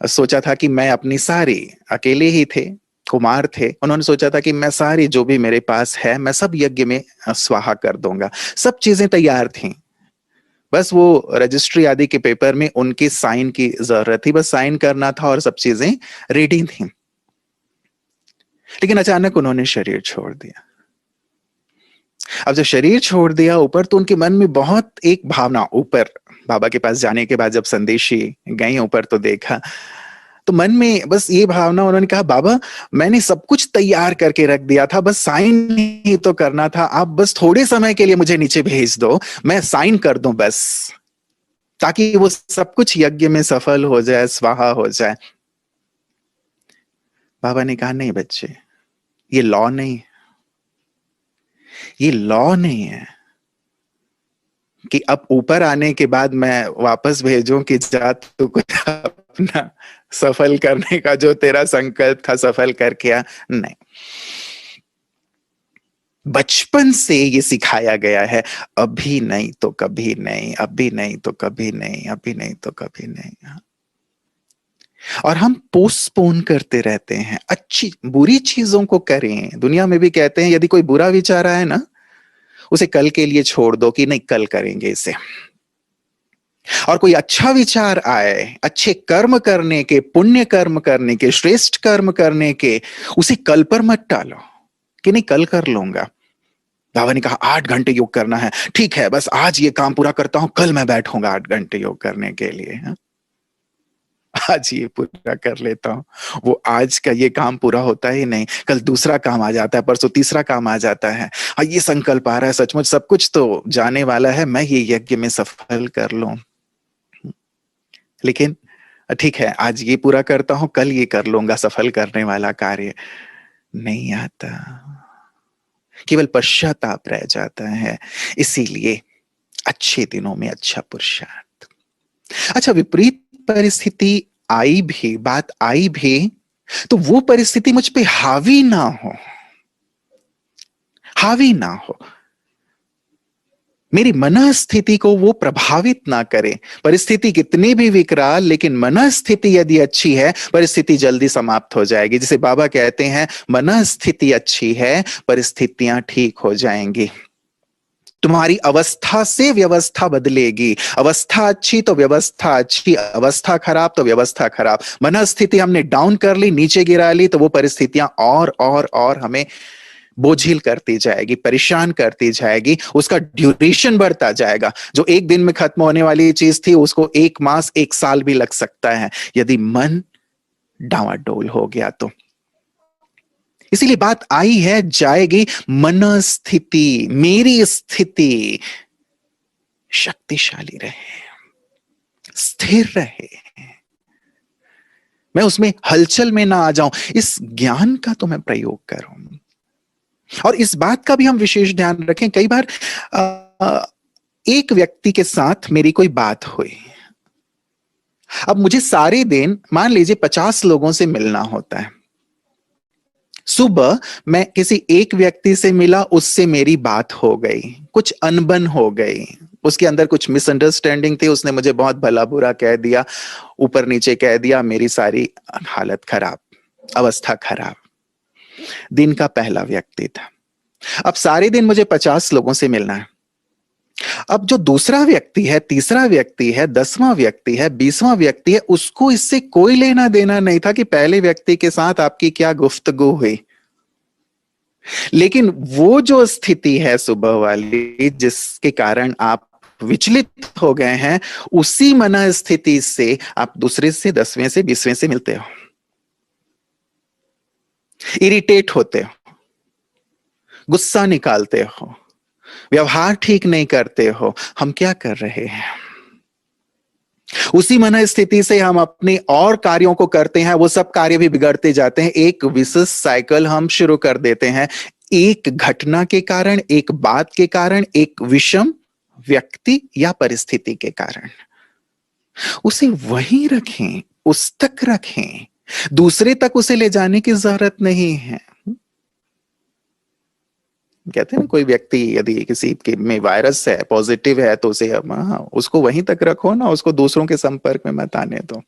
सोचा था कि मैं अपनी सारी, अकेले ही थे, कुमार थे, उन्होंने सोचा था कि मैं सारी जो भी मेरे पास है मैं सब यज्ञ में स्वाहा कर दूंगा। सब चीजें तैयार थी, बस वो रजिस्ट्री आदि के पेपर में उनके साइन की जरूरत थी, बस साइन करना था और सब चीजें रेडी थी। लेकिन अचानक उन्होंने शरीर छोड़ दिया। अब जब शरीर छोड़ दिया ऊपर, तो उनके मन में बहुत एक भावना, ऊपर बाबा के पास जाने के बाद जब संदेशी गई ऊपर तो देखा, तो मन में बस ये भावना, उन्होंने कहा बाबा मैंने सब कुछ तैयार करके रख दिया था, बस साइन ही तो करना था, आप बस थोड़े समय के लिए मुझे नीचे भेज दो, मैं साइन कर दूं बस। ताकि वो सब कुछ यज्ञ में सफल हो जाए, स्वाहा हो जाए। बाबा ने कहा नहीं बच्चे, ये लॉ नहीं, ये लॉ नहीं है कि अब ऊपर आने के बाद मैं वापस भेजूं कि जा तू कुछ अपना सफल करने का जो तेरा संकल्प था सफल करके आ। नहीं, बचपन से ये सिखाया गया है, अभी नहीं तो कभी नहीं, अभी नहीं तो कभी नहीं, अभी नहीं तो कभी नहीं। और हम पोस्टपोन करते रहते हैं। अच्छी बुरी चीजों को करें। दुनिया में भी कहते हैं यदि कोई बुरा विचार आए ना, उसे कल के लिए छोड़ दो कि नहीं कल करेंगे इसे। और कोई अच्छा विचार आए, अच्छे कर्म करने के, पुण्य कर्म करने के, श्रेष्ठ कर्म करने के, उसे कल पर मत टालो कि नहीं कल कर लूंगा। बाबा ने कहा 8 घंटे योग करना है, ठीक है बस आज ये काम पूरा करता हूं, कल मैं बैठूंगा 8 घंटे योग करने के लिए। आज ये पूरा कर लेता हूं। वो आज का ये काम पूरा होता ही नहीं, कल दूसरा काम आ जाता है, परसों तीसरा काम आ जाता है। और ये संकल्प आ रहा है सचमुच सब कुछ तो जाने वाला है, मैं ये यज्ञ में सफल कर लूं। लेकिन ठीक है आज ये पूरा करता हूं, कल ये कर लूंगा सफल करने वाला कार्य। नहीं आता, केवल पश्चाताप रह जाता है। इसीलिए अच्छे दिनों में अच्छा पुरुषार्थ। अच्छा, विपरीत परिस्थिति आई भी, बात आई भी, तो वो परिस्थिति मुझ पे हावी ना हो, हावी ना हो, मेरी मनस्थिति को वो प्रभावित ना करे। परिस्थिति कितनी भी विकराल, लेकिन मनस्थिति यदि अच्छी है परिस्थिति जल्दी समाप्त हो जाएगी। जिसे बाबा कहते हैं मनस्थिति अच्छी है परिस्थितियां ठीक हो जाएंगी। तुम्हारी अवस्था से व्यवस्था बदलेगी। अवस्था अच्छी तो व्यवस्था अच्छी, अवस्था खराब तो व्यवस्था खराब। मनस्थिति हमने डाउन कर ली, नीचे गिरा ली, तो वो परिस्थितियां और हमें बोझिल करती जाएगी, परेशान करती जाएगी। उसका ड्यूरेशन बढ़ता जाएगा। जो एक दिन में खत्म होने वाली चीज थी उसको 1 मास 1 साल भी लग सकता है यदि मन डावाडोल हो गया तो। इसीलिए बात आई है जाएगी। मनस्थिति, मेरी स्थिति शक्तिशाली रहे, स्थिर रहे, मैं उसमें हलचल में ना आ जाऊं। इस ज्ञान का तो मैं प्रयोग करूं। और इस बात का भी हम विशेष ध्यान रखें। कई बार एक व्यक्ति के साथ मेरी कोई बात हुई, अब मुझे सारे दिन मान लीजिए 50 लोगों से मिलना होता है। सुबह मैं किसी एक व्यक्ति से मिला, उससे मेरी बात हो गई, कुछ अनबन हो गई, उसके अंदर कुछ मिसअंडरस्टैंडिंग थी, उसने मुझे बहुत भला बुरा कह दिया, ऊपर नीचे कह दिया, मेरी सारी हालत खराब, अवस्था खराब। दिन का पहला व्यक्ति था। अब सारे दिन मुझे 50 लोगों से मिलना है। अब जो दूसरा व्यक्ति है, तीसरा व्यक्ति है, 10वां व्यक्ति है, 20वां व्यक्ति है, उसको इससे कोई लेना देना नहीं था कि पहले व्यक्ति के साथ आपकी क्या गुफ्तगू हुई। लेकिन वो जो स्थिति है सुबह वाली, जिसके कारण आप विचलित हो गए हैं, उसी मन स्थिति से आप दूसरे से, 10वें से, 20वें से मिलते हो, इरिटेट होते हो, गुस्सा निकालते हो, व्यवहार ठीक नहीं करते हो। हम क्या कर रहे हैं? उसी मन स्थिति से हम अपने और कार्यों को करते हैं, वो सब कार्य भी बिगड़ते जाते हैं। एक विशेष साइकिल हम शुरू कर देते हैं। एक घटना के कारण, एक बात के कारण, एक विषम व्यक्ति या परिस्थिति के कारण उसे वहीं रखें, उस तक रखें, दूसरे तक उसे ले जाने की जरूरत नहीं है। कहते हैं ना, कोई व्यक्ति यदि किसी के में वायरस है, पॉजिटिव है, तो उसे उसको वहीं तक रखो ना, उसको दूसरों के संपर्क में मत आने दो।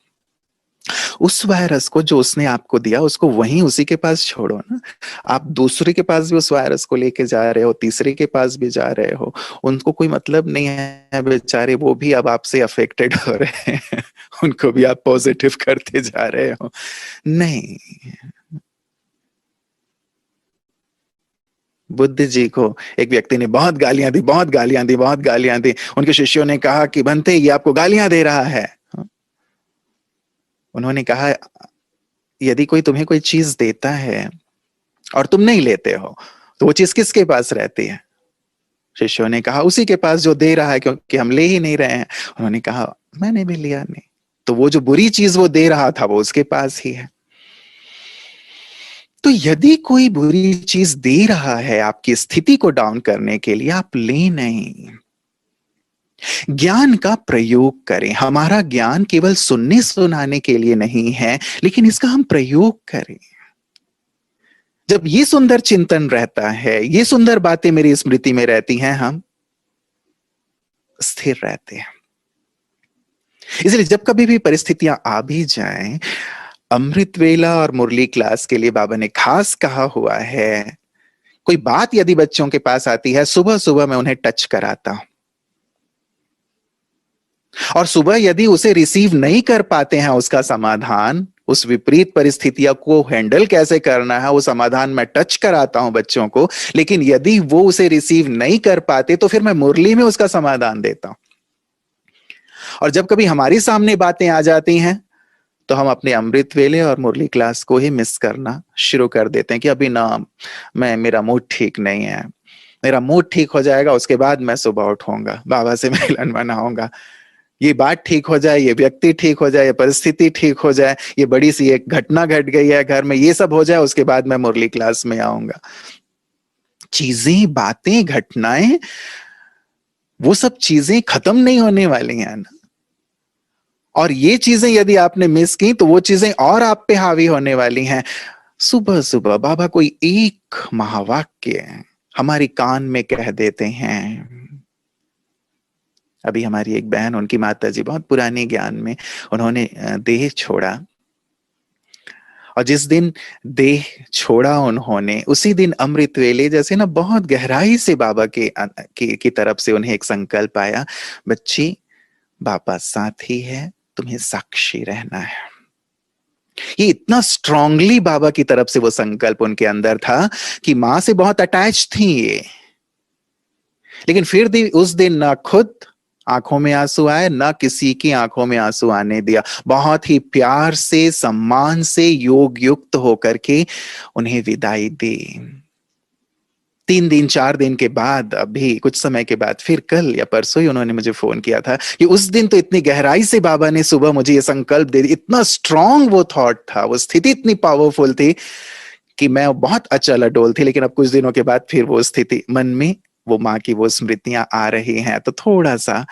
उस वायरस को जो उसने आपको दिया उसको वहीं उसी के पास छोड़ो ना। आप दूसरे के पास भी उस वायरस को लेके जा रहे हो, तीसरे के पास भी जा रहे हो, उनको कोई मतलब नहीं है बेचारे, वो भी अब आपसे अफेक्टेड हो रहे हैं, उनको भी आप पॉजिटिव करते जा रहे हो। नहीं, बुद्ध जी को एक व्यक्ति ने बहुत गालियां दी, बहुत गालियां दी, बहुत गालियां दी। उनके शिष्यों ने कहा कि बनते ये आपको गालियां दे रहा है। उन्होंने कहा यदि कोई तुम्हें कोई चीज देता है और तुम नहीं लेते हो तो वो चीज किसके पास रहती है? शिष्यों ने कहा उसी के पास जो दे रहा है, क्योंकि हम ले ही नहीं रहे हैं। उन्होंने कहा मैंने भी लिया नहीं। तो वो जो बुरी चीज वो दे रहा था वो उसके पास ही है। तो यदि कोई बुरी चीज दे रहा है आपकी स्थिति को डाउन करने के लिए, आप ले नहीं, ज्ञान का प्रयोग करें। हमारा ज्ञान केवल सुनने सुनाने के लिए नहीं है, लेकिन इसका हम प्रयोग करें। जब ये सुंदर चिंतन रहता है, ये सुंदर बातें मेरी स्मृति में रहती हैं, हम स्थिर रहते हैं। इसलिए जब कभी भी परिस्थितियां आ भी जाएं, अमृत वेला और मुरली क्लास के लिए बाबा ने खास कहा हुआ है, कोई बात यदि बच्चों के पास आती है, सुबह सुबह मैं उन्हें टच कराता हूं। और सुबह यदि उसे रिसीव नहीं कर पाते हैं उसका समाधान, उस विपरीत परिस्थितियों को हैंडल कैसे करना है, वो समाधान मैं टच कराता हूं बच्चों को। लेकिन यदि वो उसे रिसीव नहीं कर पाते तो फिर मैं मुरली में उसका समाधान देता हूं। और जब कभी हमारी सामने बातें आ जाती हैं तो हम अपने अमृत वेले और मुरली क्लास को ही मिस करना शुरू कर देते हैं कि अभी ना, मेरा मूड ठीक नहीं है, मेरा मूड ठीक हो जाएगा उसके बाद मैं सुबह उठूंगा, बाबा से मिलन मनाऊंगा, ये बात ठीक हो जाए, ये व्यक्ति ठीक हो जाए, ये परिस्थिति ठीक हो जाए, ये बड़ी सी एक घटना घट गई है घर में, ये सब हो जाए उसके बाद मैं मुरली क्लास में आऊंगा। चीजें, बातें, घटनाएं, वो सब चीजें खत्म नहीं होने वाली हैं ना। और ये चीजें यदि आपने मिस की तो वो चीजें और आप पे हावी होने वाली हैं। सुबह सुबह बाबा कोई एक महावाक्य हमारी कान में कह देते हैं। अभी हमारी एक बहन, उनकी माता जी बहुत पुराने ज्ञान में, उन्होंने देह छोड़ा, और जिस दिन देह छोड़ा उन्होंने, उसी दिन अमृत वेले जैसे ना बहुत गहराई से बाबा की तरफ से उन्हें एक संकल्प आया, बच्ची बाबा साथ ही है, तुम्हें साक्षी रहना है। ये इतना स्ट्रांगली बाबा की तरफ से वो संकल्प उनके अंदर था कि मां से बहुत अटैच थी ये। लेकिन फिर भी उस दिन ना खुद आंखों में आंसू आए, ना किसी की आंखों में आंसू आने दिया। बहुत ही प्यार से, सम्मान से, योग युक्त होकर के उन्हें विदाई दी। 3 दिन 4 दिन के बाद, अभी कुछ समय के बाद, फिर कल या परसों ही उन्होंने मुझे फोन किया था कि उस दिन तो इतनी गहराई से बाबा ने सुबह मुझे ये संकल्प दे दिया, इतना स्ट्रांग वो थॉट था, वो स्थिति इतनी पावरफुल थी कि मैं बहुत अचल अडोल थी। लेकिन अब कुछ दिनों के बाद फिर वो स्थिति मन में, वो माँ की वो स्मृतियां आ रही हैं, तो थोड़ा सा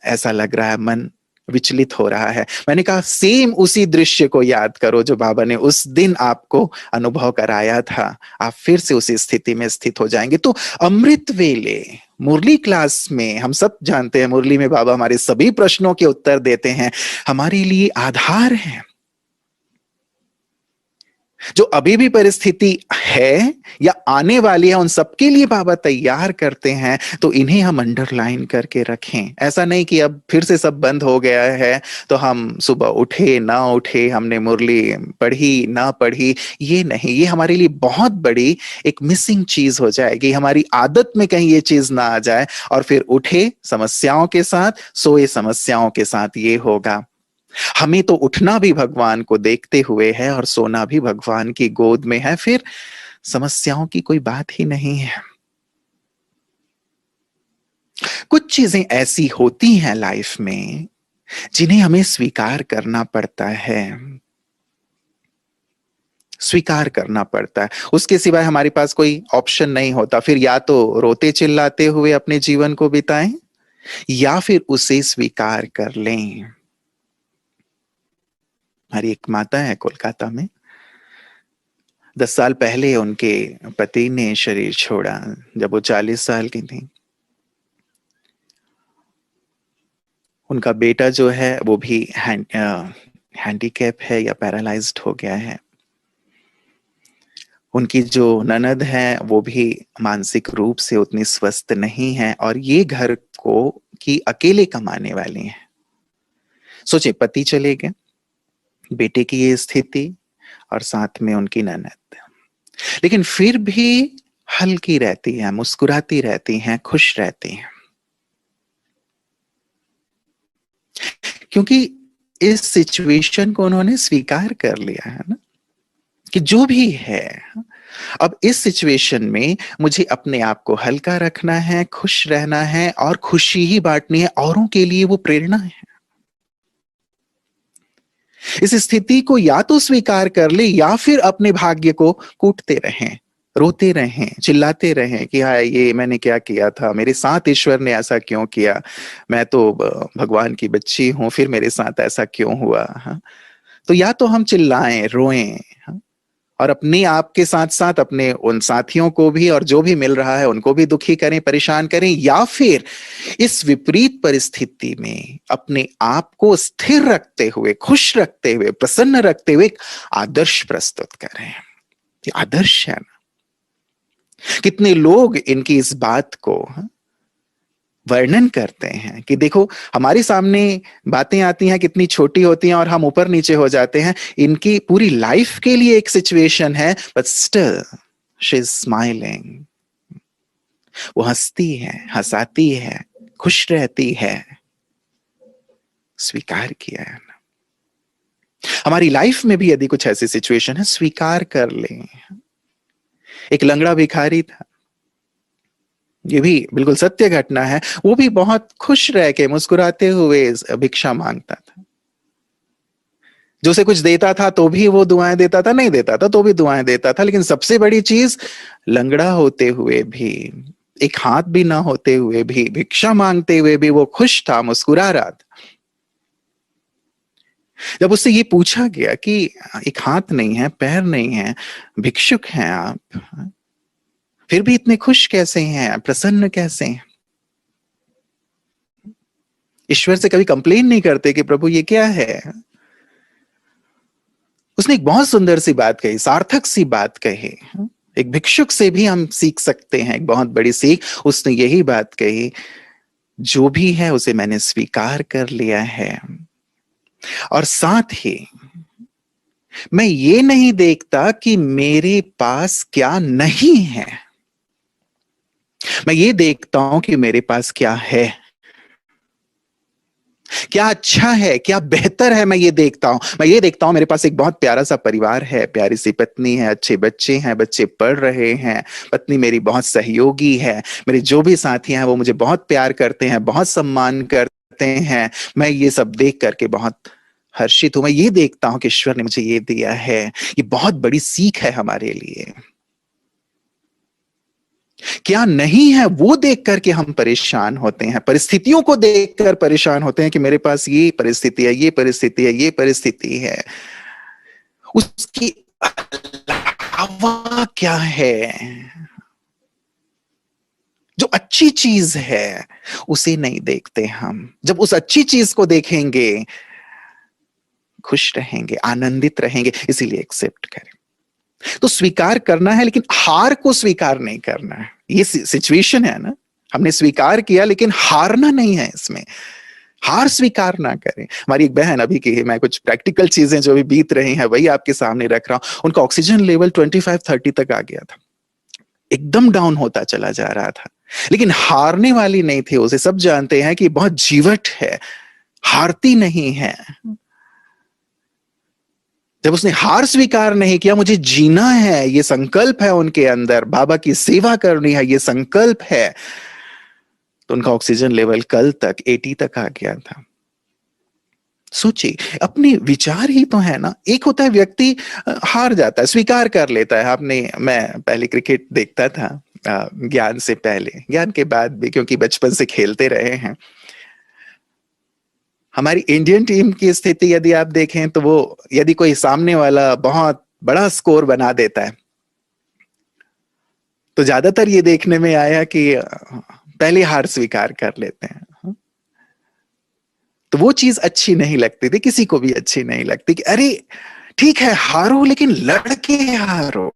ऐसा लग रहा है, मन विचलित हो रहा है। मैंने कहा सेम उसी दृश्य को याद करो जो बाबा ने उस दिन आपको अनुभव कराया था, आप फिर से उसी स्थिति में स्थित हो जाएंगे। तो अमृत वेले मुरली क्लास में, हम सब जानते हैं मुरली में बाबा हमारे सभी प्रश्नों के उत्तर देते हैं, हमारे लिए आधार है। जो अभी भी परिस्थिति है या आने वाली है, उन सबके लिए बाबा तैयार करते हैं। तो इन्हें हम अंडरलाइन करके रखें। ऐसा नहीं कि अब फिर से सब बंद हो गया है तो हम सुबह उठे ना उठे, हमने मुरली पढ़ी ना पढ़ी, ये नहीं। ये हमारे लिए बहुत बड़ी एक मिसिंग चीज हो जाएगी। हमारी आदत में कहीं ये चीज ना आ जाए और फिर उठे समस्याओं के साथ, सोए समस्याओं के साथ। ये होगा, हमें तो उठना भी भगवान को देखते हुए है और सोना भी भगवान की गोद में है, फिर समस्याओं की कोई बात ही नहीं है। कुछ चीजें ऐसी होती हैं लाइफ में जिन्हें हमें स्वीकार करना पड़ता है, स्वीकार करना पड़ता है। उसके सिवाय हमारे पास कोई ऑप्शन नहीं होता। फिर या तो रोते चिल्लाते हुए अपने जीवन को बिताएं या फिर उसे स्वीकार कर लें। हमारी एक माता है कोलकाता में, 10 साल पहले उनके पति ने शरीर छोड़ा जब वो 40 साल की थी। उनका बेटा जो है वो भी हैंडीकैप है या पैरालाइज्ड हो गया है। उनकी जो ननद है वो भी मानसिक रूप से उतनी स्वस्थ नहीं है और ये घर को की अकेले कमाने वाली है। सोचे, पति चले गए, बेटे की ये स्थिति और साथ में उनकी ननद, लेकिन फिर भी हल्की रहती है, मुस्कुराती रहती हैं, खुश रहती हैं, क्योंकि इस सिचुएशन को उन्होंने स्वीकार कर लिया है ना, कि जो भी है अब इस सिचुएशन में मुझे अपने आप को हल्का रखना है, खुश रहना है और खुशी ही बांटनी है, औरों के लिए वो प्रेरणा है। इस स्थिति को या तो स्वीकार कर ले या फिर अपने भाग्य को कूटते रहें, रोते रहें, चिल्लाते रहें कि हाँ ये मैंने क्या किया था, मेरे साथ ईश्वर ने ऐसा क्यों किया, मैं तो भगवान की बच्ची हूं, फिर मेरे साथ ऐसा क्यों हुआ। हाँ? तो या तो हम चिल्लाएं, रोएं, हाँ? और अपने आप के साथ साथ अपने उन साथियों को भी और जो भी मिल रहा है उनको भी दुखी करें, परेशान करें, या फिर इस विपरीत परिस्थिति में अपने आप को स्थिर रखते हुए, खुश रखते हुए, प्रसन्न रखते हुए एक आदर्श प्रस्तुत करें। ये आदर्श है ना। कितने लोग इनकी इस बात को वर्णन करते हैं कि देखो हमारे सामने बातें आती हैं, कितनी छोटी होती हैं और हम ऊपर नीचे हो जाते हैं। इनकी पूरी लाइफ के लिए एक सिचुएशन है, but still she is smiling. वो हंसती है, हंसाती है, खुश रहती है। स्वीकार किया है ना। हमारी लाइफ में भी यदि कुछ ऐसी सिचुएशन है, स्वीकार कर लें। एक लंगड़ा भिखारी था, ये भी बिल्कुल सत्य घटना है। वो भी बहुत खुश रह के मुस्कुराते हुए भिक्षा मांगता था। जो उसे कुछ देता था तो भी वो दुआएं देता था, नहीं देता था तो भी दुआएं देता था। लेकिन सबसे बड़ी चीज, लंगड़ा होते हुए भी, एक हाथ भी ना होते हुए भी, भिक्षा मांगते हुए भी वो खुश था, मुस्कुरा रहा था। जब उससे ये पूछा गया कि एक हाथ नहीं है, पैर नहीं है, भिक्षुक हैं आप, फिर भी इतने खुश कैसे हैं, प्रसन्न कैसे हैं? ईश्वर से कभी कंप्लेन नहीं करते कि प्रभु ये क्या है? उसने एक बहुत सुंदर सी बात कही, सार्थक सी बात कही। एक भिक्षुक से भी हम सीख सकते हैं एक बहुत बड़ी सीख। उसने यही बात कही, जो भी है उसे मैंने स्वीकार कर लिया है, और साथ ही मैं ये नहीं देखता कि मेरे पास क्या नहीं है, मैं ये देखता हूं कि मेरे पास क्या है, क्या अच्छा है, क्या बेहतर है। मैं ये देखता हूं मेरे पास एक बहुत प्यारा सा परिवार है, प्यारी सी पत्नी है, अच्छे बच्चे हैं, बच्चे पढ़ रहे हैं, पत्नी मेरी बहुत सहयोगी है, मेरे जो भी साथी हैं वो मुझे बहुत प्यार करते हैं, बहुत सम्मान करते हैं। मैं ये सब देख करके बहुत हर्षित हूं। मैं ये देखता हूं कि ईश्वर ने मुझे ये दिया है। ये बहुत बड़ी सीख है हमारे लिए। क्या नहीं है वो देख करके हम परेशान होते हैं, परिस्थितियों को देखकर परेशान होते हैं कि मेरे पास ये परिस्थिति है, ये परिस्थिति है, ये परिस्थिति है। उसके अलावा क्या है जो अच्छी चीज है, उसे नहीं देखते हम। जब उस अच्छी चीज को देखेंगे, खुश रहेंगे, आनंदित रहेंगे। इसीलिए एक्सेप्ट करें। तो स्वीकार करना है, लेकिन हार को स्वीकार नहीं करना है। ये सिचुएशन है ना, हमने स्वीकार किया लेकिन हारना नहीं है इसमें। हार स्वीकार ना करें। हमारी एक बहन अभी की, मैं कुछ प्रैक्टिकल चीजें जो भी बीत रही हैं वही आपके सामने रख रहा हूं। उनका ऑक्सीजन लेवल 25-30 तक आ गया था, एकदम डाउन होता चला जा रहा था, लेकिन हारने वाली नहीं थी। उसे सब जानते हैं कि बहुत जीवट है, हारती नहीं है। जब उसने हार स्वीकार नहीं किया, मुझे जीना है, ये संकल्प है उनके अंदर, बाबा की सेवा करनी है, ये संकल्प है, तो उनका ऑक्सीजन लेवल कल तक 80 तक आ गया था। सोचिए, अपने विचार ही तो है ना। एक होता है व्यक्ति हार जाता है, स्वीकार कर लेता है। मैं पहले क्रिकेट देखता था, ज्ञान से पहले, ज्ञान के बाद भी, क्योंकि बचपन से खेलते रहे हैं। हमारी इंडियन टीम की स्थिति यदि आप देखें तो वो, यदि कोई सामने वाला बहुत बड़ा स्कोर बना देता है तो ज्यादातर ये देखने में आया कि पहले हार स्वीकार कर लेते हैं। तो वो चीज अच्छी नहीं लगती थी, किसी को भी अच्छी नहीं लगती कि अरे ठीक है हारो, लेकिन लड़के हारो,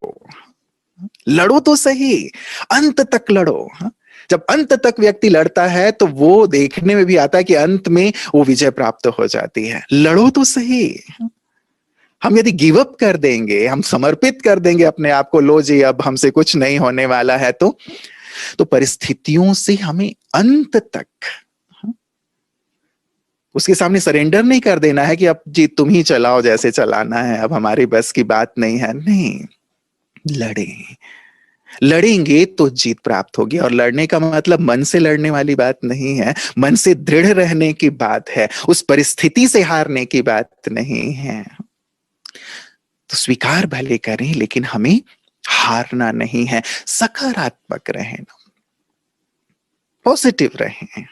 लड़ो तो सही, अंत तक लड़ो। जब अंत तक व्यक्ति लड़ता है तो वो देखने में भी आता है कि अंत में वो विजय प्राप्त हो जाती है। लड़ो तो सही। हम यदि गिव अप कर देंगे, हम समर्पित कर देंगे अपने आप को, लो जी अब हमसे कुछ नहीं होने वाला है, तो परिस्थितियों से हमें अंत तक उसके सामने सरेंडर नहीं कर देना है कि अब जी तुम ही चलाओ जैसे चलाना है, अब हमारी बस की बात नहीं है। नहीं, लड़े, लड़ेंगे तो जीत प्राप्त होगी। और लड़ने का मतलब मन से लड़ने वाली बात नहीं है, मन से दृढ़ रहने की बात है, उस परिस्थिति से हारने की बात नहीं है। तो स्वीकार भले करें, लेकिन हमें हारना नहीं है। सकारात्मक रहें, पॉजिटिव रहें।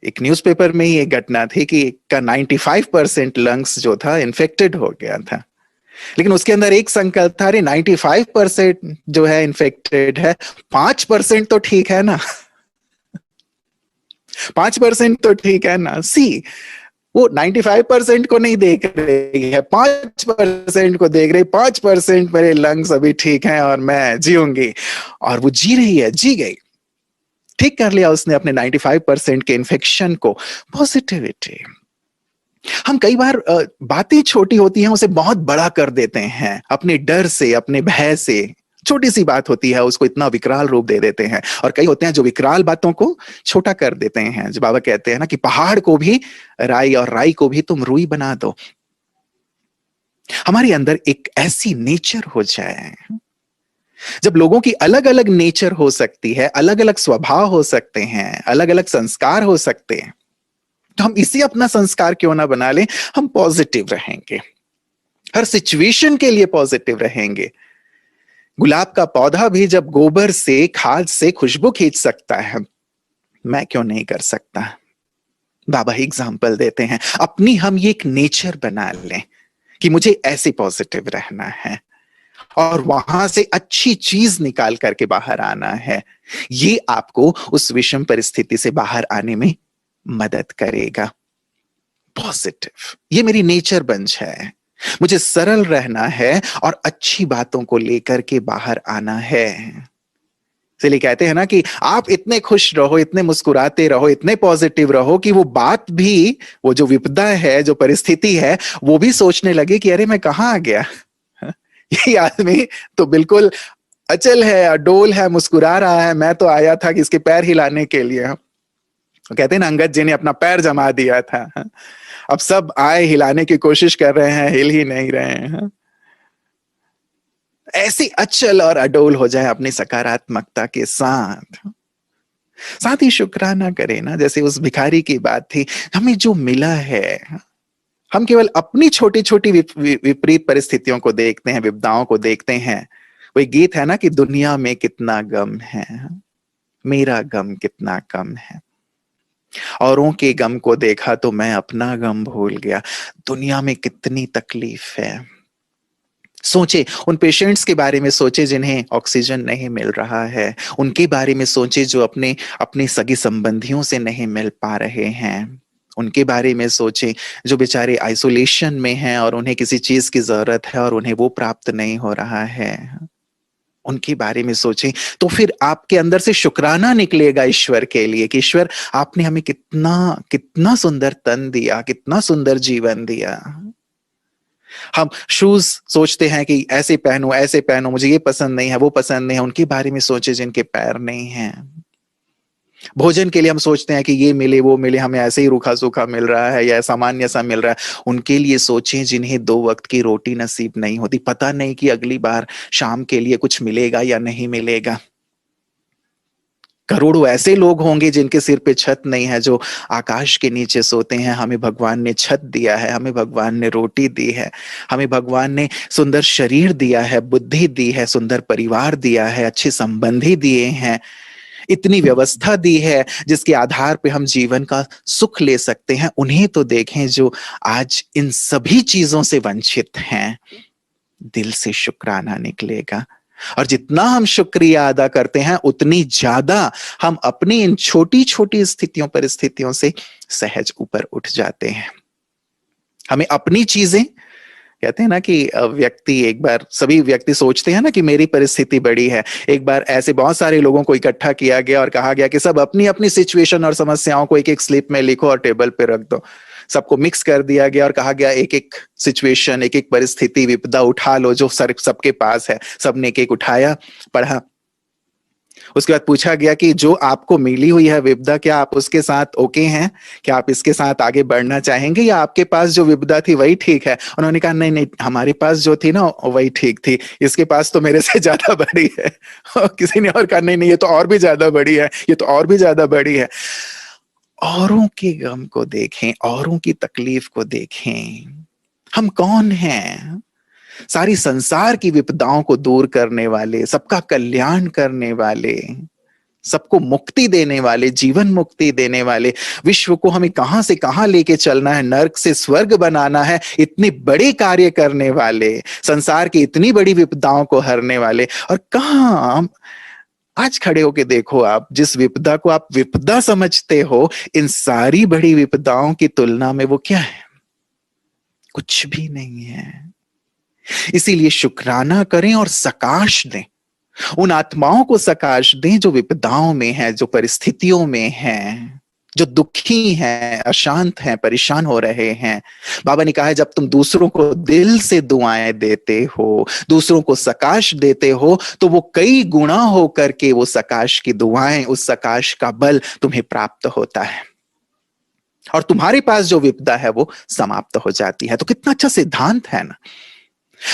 एक न्यूज़पेपर में ही एक घटना थी कि एक का 95% लंग्स जो था इन्फेक्टेड हो गया था, लेकिन उसके अंदर एक संकल्प था, अरे 95% जो है इन्फेक्टेड है, 5% तो ठीक है ना। 5% तो ठीक है ना। सी, वो 95% को नहीं देख रही है, 5% को देख रही। 5% मेरे लंग्स अभी ठीक हैं और मैं जीऊंगी। और वो जी रही है, जी गई, ठीक कर लिया उसने अपने 95% के इन्फेक्शन को। पॉजिटिविटी। हम कई बार बातें छोटी होती हैं उसे बहुत बड़ा कर देते हैं, अपने डर से, अपने भय से। छोटी सी बात होती है उसको इतना विकराल रूप दे देते हैं। और कई होते हैं जो विकराल बातों को छोटा कर देते हैं। जो बाबा कहते हैं ना कि पहाड़ को भी राई और राई को भी तुम रुई बना दो। हमारे अंदर एक ऐसी नेचर हो जाए, जब लोगों की अलग अलग नेचर हो सकती है, अलग अलग स्वभाव हो सकते हैं, अलग अलग संस्कार हो सकते हैं, तो हम इसी अपना संस्कार क्यों ना बना लें। हम पॉजिटिव रहेंगे, हर सिचुएशन के लिए पॉजिटिव रहेंगे। गुलाब का पौधा भी जब गोबर से, खाद से खुशबू खींच सकता है, मैं क्यों नहीं कर सकता। बाबा ही एग्जाम्पल देते हैं। अपनी हम ये एक नेचर बना लें कि मुझे ऐसे पॉजिटिव रहना है और वहां से अच्छी चीज निकाल करके बाहर आना है। ये आपको उस विषम परिस्थिति से बाहर आने में मदद करेगा। पॉजिटिव, ये मेरी नेचर बन जाए। मुझे सरल रहना है और अच्छी बातों को लेकर के बाहर आना है। इसलिए कहते हैं ना कि आप इतने खुश रहो, इतने मुस्कुराते रहो, इतने पॉजिटिव रहो कि वो बात भी, वो जो विपदा है, जो परिस्थिति है, वो भी सोचने लगे कि अरे मैं कहाँ आ गया। ये आदमी तो बिल्कुल अचल है, अडोल है, मुस्कुरा रहा है। मैं तो आया था कि इसके पैर हिलाने के लिए। कहते हैं ना, अंगद जी ने अपना पैर जमा दिया था, अब सब आए हिलाने की कोशिश कर रहे हैं, हिल ही नहीं रहे हैं। ऐसी अचल और अडोल हो जाए अपनी सकारात्मकता के साथ। साथ ही शुक्राना करें ना, जैसे उस भिखारी की बात थी, हमें जो मिला है, हम केवल अपनी छोटी छोटी विपरीत परिस्थितियों को देखते हैं, विपदाओं को देखते हैं। वो एक गीत है ना कि दुनिया में कितना गम है, मेरा गम कितना कम है। औरों के गम को देखा तो मैं अपना गम भूल गया। दुनिया में कितनी तकलीफ है। सोचे उन पेशेंट्स के बारे में, सोचे जिन्हें ऑक्सीजन नहीं मिल रहा है, उनके बारे में सोचे जो अपने अपने सगे संबंधियों से नहीं मिल पा रहे हैं, उनके बारे में सोचे जो बेचारे आइसोलेशन में हैं और उन्हें किसी चीज की जरूरत है और उन्हें वो प्राप्त नहीं हो रहा है। उनके बारे में सोचें तो फिर आपके अंदर से शुक्राना निकलेगा ईश्वर के लिए कि ईश्वर आपने हमें कितना कितना सुंदर तन दिया, कितना सुंदर जीवन दिया। हम शूज सोचते हैं कि ऐसे पहनो, ऐसे पहनो, मुझे ये पसंद नहीं है, वो पसंद नहीं है। उनके बारे में सोचे जिनके पैर नहीं हैं। भोजन के लिए हम सोचते हैं कि ये मिले वो मिले, हमें ऐसे ही रूखा सूखा मिल रहा है या सामान्य सा मिल रहा है। उनके लिए सोचें जिन्हें 2 वक्त की रोटी नसीब नहीं होती, पता नहीं कि अगली बार शाम के लिए कुछ मिलेगा या नहीं मिलेगा। करोड़ों ऐसे लोग होंगे जिनके सिर पे छत नहीं है, जो आकाश के नीचे सोते हैं। हमें भगवान ने छत दिया है, हमें भगवान ने रोटी दी है, हमें भगवान ने सुंदर शरीर दिया है, बुद्धि दी है, सुंदर परिवार दिया है, अच्छे संबंधी दिए हैं, इतनी व्यवस्था दी है जिसके आधार पे हम जीवन का सुख ले सकते हैं। उन्हें तो देखें जो आज इन सभी चीजों से वंचित हैं। दिल से शुक्राना निकलेगा और जितना हम शुक्रिया अदा करते हैं उतनी ज्यादा हम अपनी इन छोटी छोटी स्थितियों परिस्थितियों से सहज ऊपर उठ जाते हैं। हमें अपनी चीजें, कहते हैं ना कि व्यक्ति एक बार, सभी व्यक्ति सोचते हैं ना कि मेरी परिस्थिति बड़ी है। एक बार ऐसे बहुत सारे लोगों को इकट्ठा किया गया और कहा गया कि सब अपनी अपनी सिचुएशन और समस्याओं को एक एक स्लिप में लिखो और टेबल पे रख दो। सबको मिक्स कर दिया गया और कहा गया एक एक सिचुएशन, एक एक परिस्थिति, विपदा उठा लो जो सबके पास है। सबने एक एक उठाया, पढ़ा। उसके बाद पूछा गया कि जो आपको मिली हुई है विपदा, क्या आप उसके साथ ओके हैं? क्या आप इसके साथ आगे बढ़ना चाहेंगे, या आपके पास जो विपदा थी वही ठीक है? उन्होंने कहा नहीं नहीं, हमारे पास जो थी ना वही ठीक थी, इसके पास तो मेरे से ज्यादा बड़ी है। और किसी ने और कहा नहीं नहीं, ये तो और भी ज्यादा बड़ी है, ये तो और भी ज्यादा बड़ी है। औरों के गम को देखें, औरों की तकलीफ को देखें। हम कौन हैं? सारी संसार की विपदाओं को दूर करने वाले, सबका कल्याण करने वाले, सबको मुक्ति देने वाले, जीवन मुक्ति देने वाले, विश्व को हमें कहां से कहां लेके चलना है, नर्क से स्वर्ग बनाना है, इतने बड़े कार्य करने वाले, संसार की इतनी बड़ी विपदाओं को हरने वाले। और कहां आज खड़े होके देखो, आप जिस विपदा को आप विपदा समझते हो, इन सारी बड़ी विपदाओं की तुलना में वो क्या है? कुछ भी नहीं है। इसीलिए शुक्राना करें और सकाश दें, उन आत्माओं को सकाश दें जो विपदाओं में है, जो परिस्थितियों में हैं, जो दुखी हैं, अशांत हैं, परेशान हो रहे हैं। बाबा ने कहा है जब तुम दूसरों को दिल से दुआएं देते हो, दूसरों को सकाश देते हो, तो वो कई गुना हो करके वो सकाश की दुआएं, उस सकाश का बल तुम्हें प्राप्त होता है, और तुम्हारे पास जो विपदा है वो समाप्त हो जाती है। तो कितना अच्छा सिद्धांत है ना।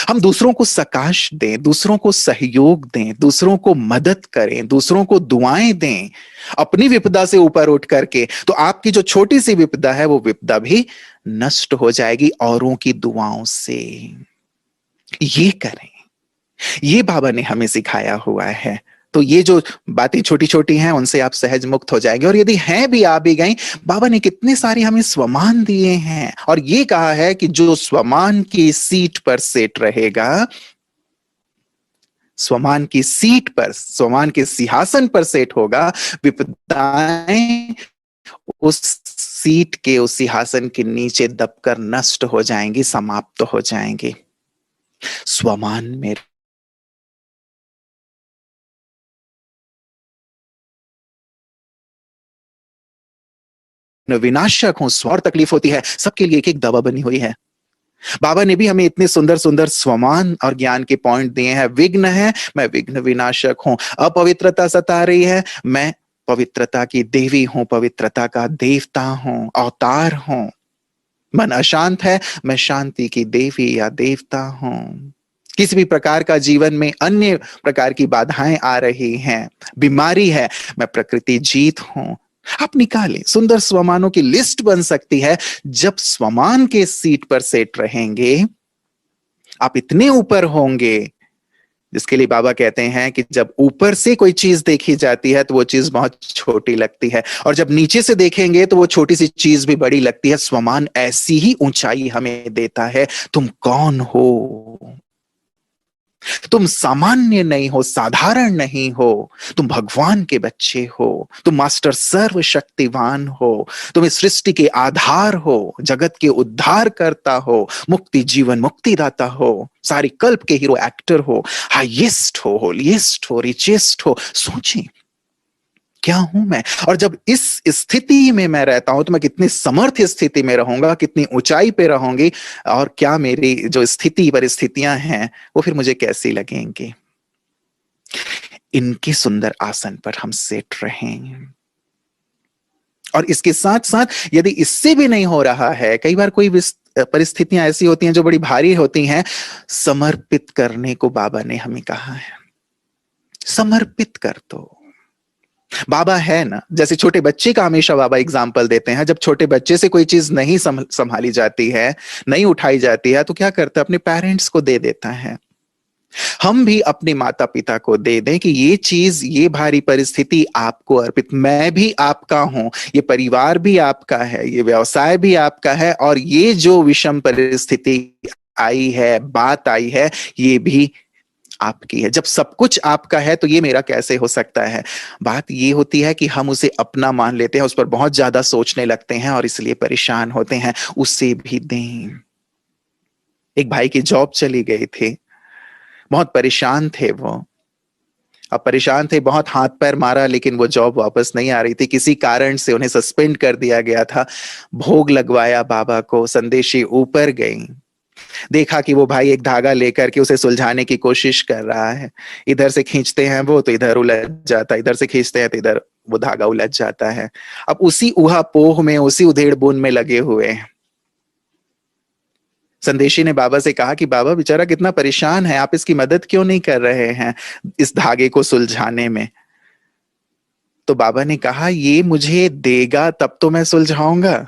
हम दूसरों को सकाश दें, दूसरों को सहयोग दें, दूसरों को मदद करें, दूसरों को दुआएं दें, अपनी विपदा से ऊपर उठ करके, तो आपकी जो छोटी सी विपदा है वो विपदा भी नष्ट हो जाएगी औरों की दुआओं से। ये करें, ये बाबा ने हमें सिखाया हुआ है। तो ये जो बातें छोटी छोटी हैं उनसे आप सहज मुक्त हो जाएंगे। और यदि हैं भी, आ भी गई, बाबा ने कितने सारे हमें स्वमान दिए हैं, और ये कहा है कि जो स्वमान की सीट पर सेट रहेगा, स्वमान की सीट पर, स्वमान के सिंहासन पर सेट होगा, विपदाएं उस सीट के, उस सिंहासन के नीचे दबकर नष्ट हो जाएंगी, समाप्त हो जाएंगी। स्वमान में विनाशक हूं, स्वर तकलीफ होती है, सबके लिए एक एक दवा बनी हुई है। बाबा ने भी हमें इतने सुंदर सुंदर स्वमान और ज्ञान के पॉइंट दिए हैं। विघ्न है, मैं विघ्न विनाशक हूं। अपवित्रता सता रही है, मैं पवित्रता की देवी हूं, पवित्रता का देवता हूं, अवतार हूं। मन अशांत है, मैं शांति की देवी या देवता हूं। किसी भी प्रकार का जीवन में अन्य प्रकार की बाधाएं आ रही हैं, बीमारी है, मैं प्रकृति जीत हूं। आप निकालें, सुंदर स्वमानों की लिस्ट बन सकती है। जब स्वमान के सीट पर सेट रहेंगे, आप इतने ऊपर होंगे, जिसके लिए बाबा कहते हैं कि जब ऊपर से कोई चीज देखी जाती है तो वो चीज बहुत छोटी लगती है, और जब नीचे से देखेंगे तो वो छोटी सी चीज भी बड़ी लगती है। स्वमान ऐसी ही ऊंचाई हमें देता है। तुम कौन हो? तुम सामान्य नहीं हो, साधारण नहीं हो, तुम भगवान के बच्चे हो, तुम मास्टर सर्वशक्तिवान हो, तुम इस सृष्टि के आधार हो, जगत के उद्धार करता हो, मुक्ति जीवन मुक्तिदाता हो, सारी कल्प के हीरो एक्टर हो, हाईएस्ट हो, होलीएस्ट हो, रिचेस्ट हो। सोचें क्या हूं मैं? और जब इस स्थिति में मैं रहता हूं तो मैं कितनी समर्थ स्थिति में रहूंगा, कितनी ऊंचाई पे रहूंगी, और क्या मेरी जो स्थिति परिस्थितियां हैं वो फिर मुझे कैसी लगेंगी। इनके सुंदर आसन पर हम सेट रहें। और इसके साथ साथ यदि इससे भी नहीं हो रहा है, कई बार कोई परिस्थितियां ऐसी होती हैं जो बड़ी भारी होती हैं, समर्पित करने को बाबा ने हमें कहा है। समर्पित कर दो। बाबा है ना, जैसे छोटे बच्चे का हमेशा बाबा एग्जाम्पल देते हैं। जब छोटे बच्चे से कोई चीज नहीं संभाली जाती है, नहीं उठाई जाती है, तो क्या करता है? अपने पेरेंट्स को दे देता है। हम भी अपने माता पिता को दे दें कि ये चीज, ये भारी परिस्थिति आपको अर्पित, मैं भी आपका हूं, ये परिवार भी आपका है, ये व्यवसाय भी आपका है, और ये जो विषम परिस्थिति आई है, बात आई है, ये भी आपकी है। जब सब कुछ आपका है तो ये मेरा कैसे हो सकता है? बात ये होती है कि हम उसे अपना मान लेते हैं, उस पर बहुत ज्यादा सोचने लगते हैं और इसलिए परेशान होते हैं। उसे भी दें। एक भाई की जॉब चली गई थी, बहुत परेशान थे वो। अब परेशान थे, बहुत हाथ पैर मारा, लेकिन वो जॉब वापस नहीं आ रही थी। किसी कारण से उन्हें सस्पेंड कर दिया गया था। भोग लगवाया बाबा को, संदेशी ऊपर गई, देखा कि वो भाई एक धागा लेकर के उसे सुलझाने की कोशिश कर रहा है, इधर से खींचते हैं वो तो इधर उलझ जाता है, इधर से खींचते हैं तो इधर वो धागा उलझ जाता है। अब उसी ऊहापोह में, उसी उधेड़ बुन में लगे हुए हैं। संदेशी ने बाबा से कहा कि बाबा बेचारा कितना परेशान है, आप इसकी मदद क्यों नहीं कर रहे हैं इस धागे को सुलझाने में। तो बाबा ने कहा ये मुझे देगा तब तो मैं सुलझाऊंगा,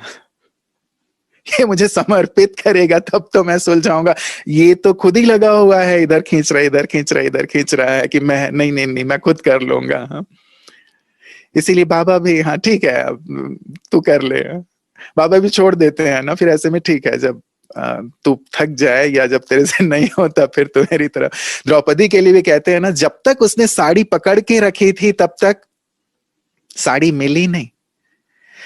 ये मुझे समर्पित करेगा तब तो मैं सुलझाऊंगा। ये तो खुद ही लगा हुआ है, इधर खींच रहा है, इधर खींच रहा है, इधर खींच रहा है कि मैं नहीं नहीं नहीं मैं खुद कर लूंगा। हाँ। इसीलिए बाबा भी हाँ ठीक है अब तू कर ले, बाबा भी छोड़ देते हैं ना फिर ऐसे में, ठीक है जब तू थक जाए या जब तेरे से नहीं होता फिर तू मेरी तरह। द्रौपदी के लिए भी कहते हैं ना, जब तक उसने साड़ी पकड़ के रखी थी तब तक साड़ी मिली नहीं,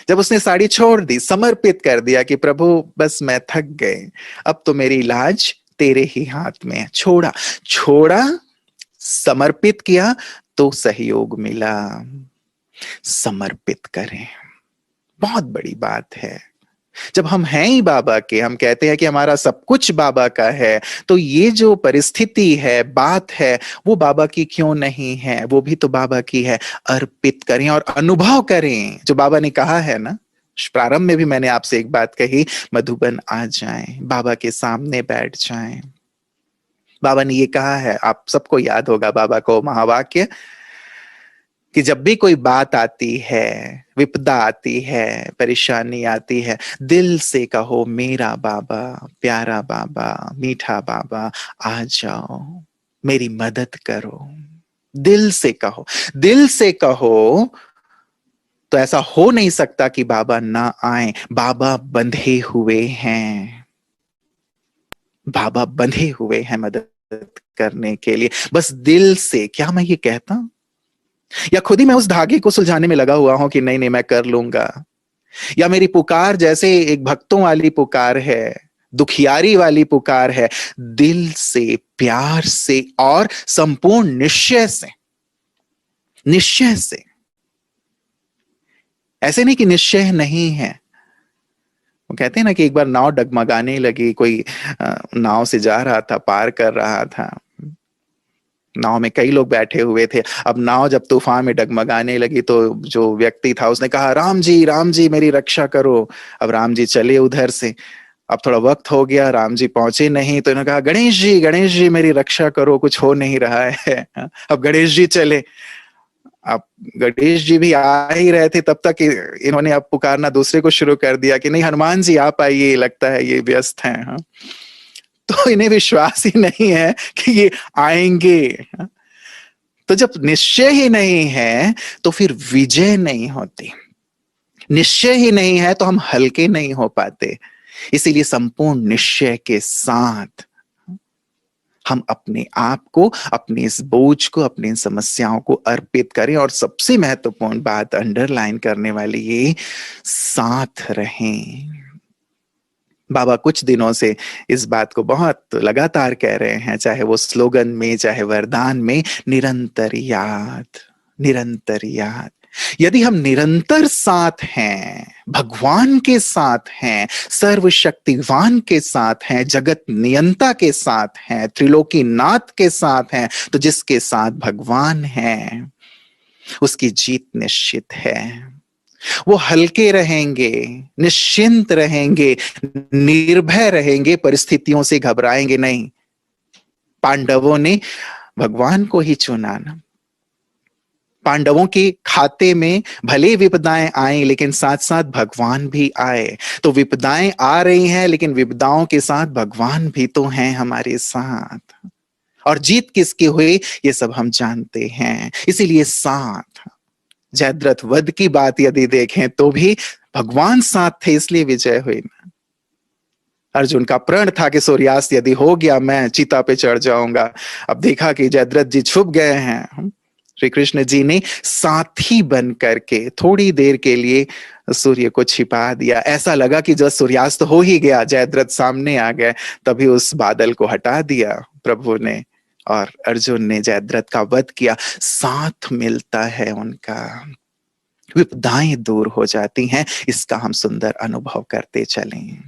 जब उसने साड़ी छोड़ दी, समर्पित कर दिया कि प्रभु बस मैं थक गए, अब तो मेरी इलाज तेरे ही हाथ में है, छोड़ा छोड़ा, समर्पित किया तो सहयोग मिला। समर्पित करें, बहुत बड़ी बात है। जब हम हैं ही बाबा के, हम कहते हैं कि हमारा सब कुछ बाबा का है, तो ये जो परिस्थिति है, बात है, वो बाबा की क्यों नहीं है, वो भी तो बाबा की है। अर्पित करें और अनुभव करें जो बाबा ने कहा है ना। प्रारंभ में भी मैंने आपसे एक बात कही, मधुबन आ जाएं, बाबा के सामने बैठ जाएं। बाबा ने ये कहा है, आप सबको याद होगा बाबा को महावाक्य, कि जब भी कोई बात आती है, विपदा आती है, परेशानी आती है, दिल से कहो मेरा बाबा, प्यारा बाबा, मीठा बाबा, आ जाओ मेरी मदद करो। दिल से कहो, दिल से कहो तो ऐसा हो नहीं सकता कि बाबा ना आए। बाबा बंधे हुए हैं, बाबा बंधे हुए हैं मदद करने के लिए। बस दिल से, क्या मैं ये कहता हूं या खुद ही मैं उस धागे को सुलझाने में लगा हुआ हूं कि नहीं नहीं मैं कर लूंगा, या मेरी पुकार जैसे एक भक्तों वाली पुकार है, दुखियारी वाली पुकार है, दिल से, प्यार से और संपूर्ण निश्चय से। निश्चय से, ऐसे नहीं कि निश्चय नहीं है। वो कहते हैं ना कि एक बार नाव डगमगाने लगी, कोई नाव से जा रहा था, पार कर रहा था, नाव में कई लोग बैठे हुए थे। अब नाव जब तूफान में डगमगाने लगी तो जो व्यक्ति था उसने कहा राम जी मेरी रक्षा करो। अब राम जी चले उधर से, अब थोड़ा वक्त हो गया, राम जी पहुंचे नहीं, तो इन्होंने कहा गणेश जी मेरी रक्षा करो, कुछ हो नहीं रहा है। अब गणेश जी चले, अब गणेश जी भी आ ही रहे थे, तब तक इन्होंने अब पुकारना दूसरे को शुरू कर दिया कि नहीं हनुमान जी आप आइए, लगता है ये व्यस्त हैं। हाँ। तो इन्हें विश्वास ही नहीं है कि ये आएंगे। तो जब निश्चय ही नहीं है तो फिर विजय नहीं होती, निश्चय ही नहीं है तो हम हल्के नहीं हो पाते। इसीलिए संपूर्ण निश्चय के साथ हम अपने आप को, अपने इस बोझ को, अपनी इन समस्याओं को अर्पित करें। और सबसे महत्वपूर्ण बात अंडरलाइन करने वाली ये, साथ रहें। बाबा कुछ दिनों से इस बात को बहुत लगातार कह रहे हैं, चाहे वो स्लोगन में, चाहे वरदान में, निरंतर याद, निरंतर याद। यदि हम निरंतर साथ हैं, भगवान के साथ हैं, सर्वशक्तिवान के साथ हैं, जगत नियंता के साथ हैं, त्रिलोकी नाथ के साथ हैं, तो जिसके साथ भगवान है उसकी जीत निश्चित है। वो हल्के रहेंगे, निश्चिंत रहेंगे, निर्भय रहेंगे, परिस्थितियों से घबराएंगे नहीं। पांडवों ने भगवान को ही चुना ना। पांडवों के खाते में भले विपदाएं आई लेकिन साथ साथ भगवान भी आए। तो विपदाएं आ रही हैं लेकिन विपदाओं के साथ भगवान भी तो हैं हमारे साथ। और जीत किसकी हुई ये सब हम जानते हैं। इसीलिए साथ, जयद्रथ वध की बात यदि देखें तो भी भगवान साथ थे इसलिए विजय हुई ना। अर्जुन का प्रण था कि सूर्यास्त यदि हो गया मैं चिता पे चढ़ जाऊंगा। अब देखा कि जयद्रथ जी छुप गए हैं। श्री कृष्ण जी ने साथी बन करके थोड़ी देर के लिए सूर्य को छिपा दिया। ऐसा लगा कि जब सूर्यास्त हो ही गया, जयद्रथ सामने आ गए, तभी उस बादल को हटा दिया प्रभु ने और अर्जुन ने जयद्रथ का वध किया। साथ मिलता है उनका, विपदाएं दूर हो जाती हैं। इसका हम सुंदर अनुभव करते चलें।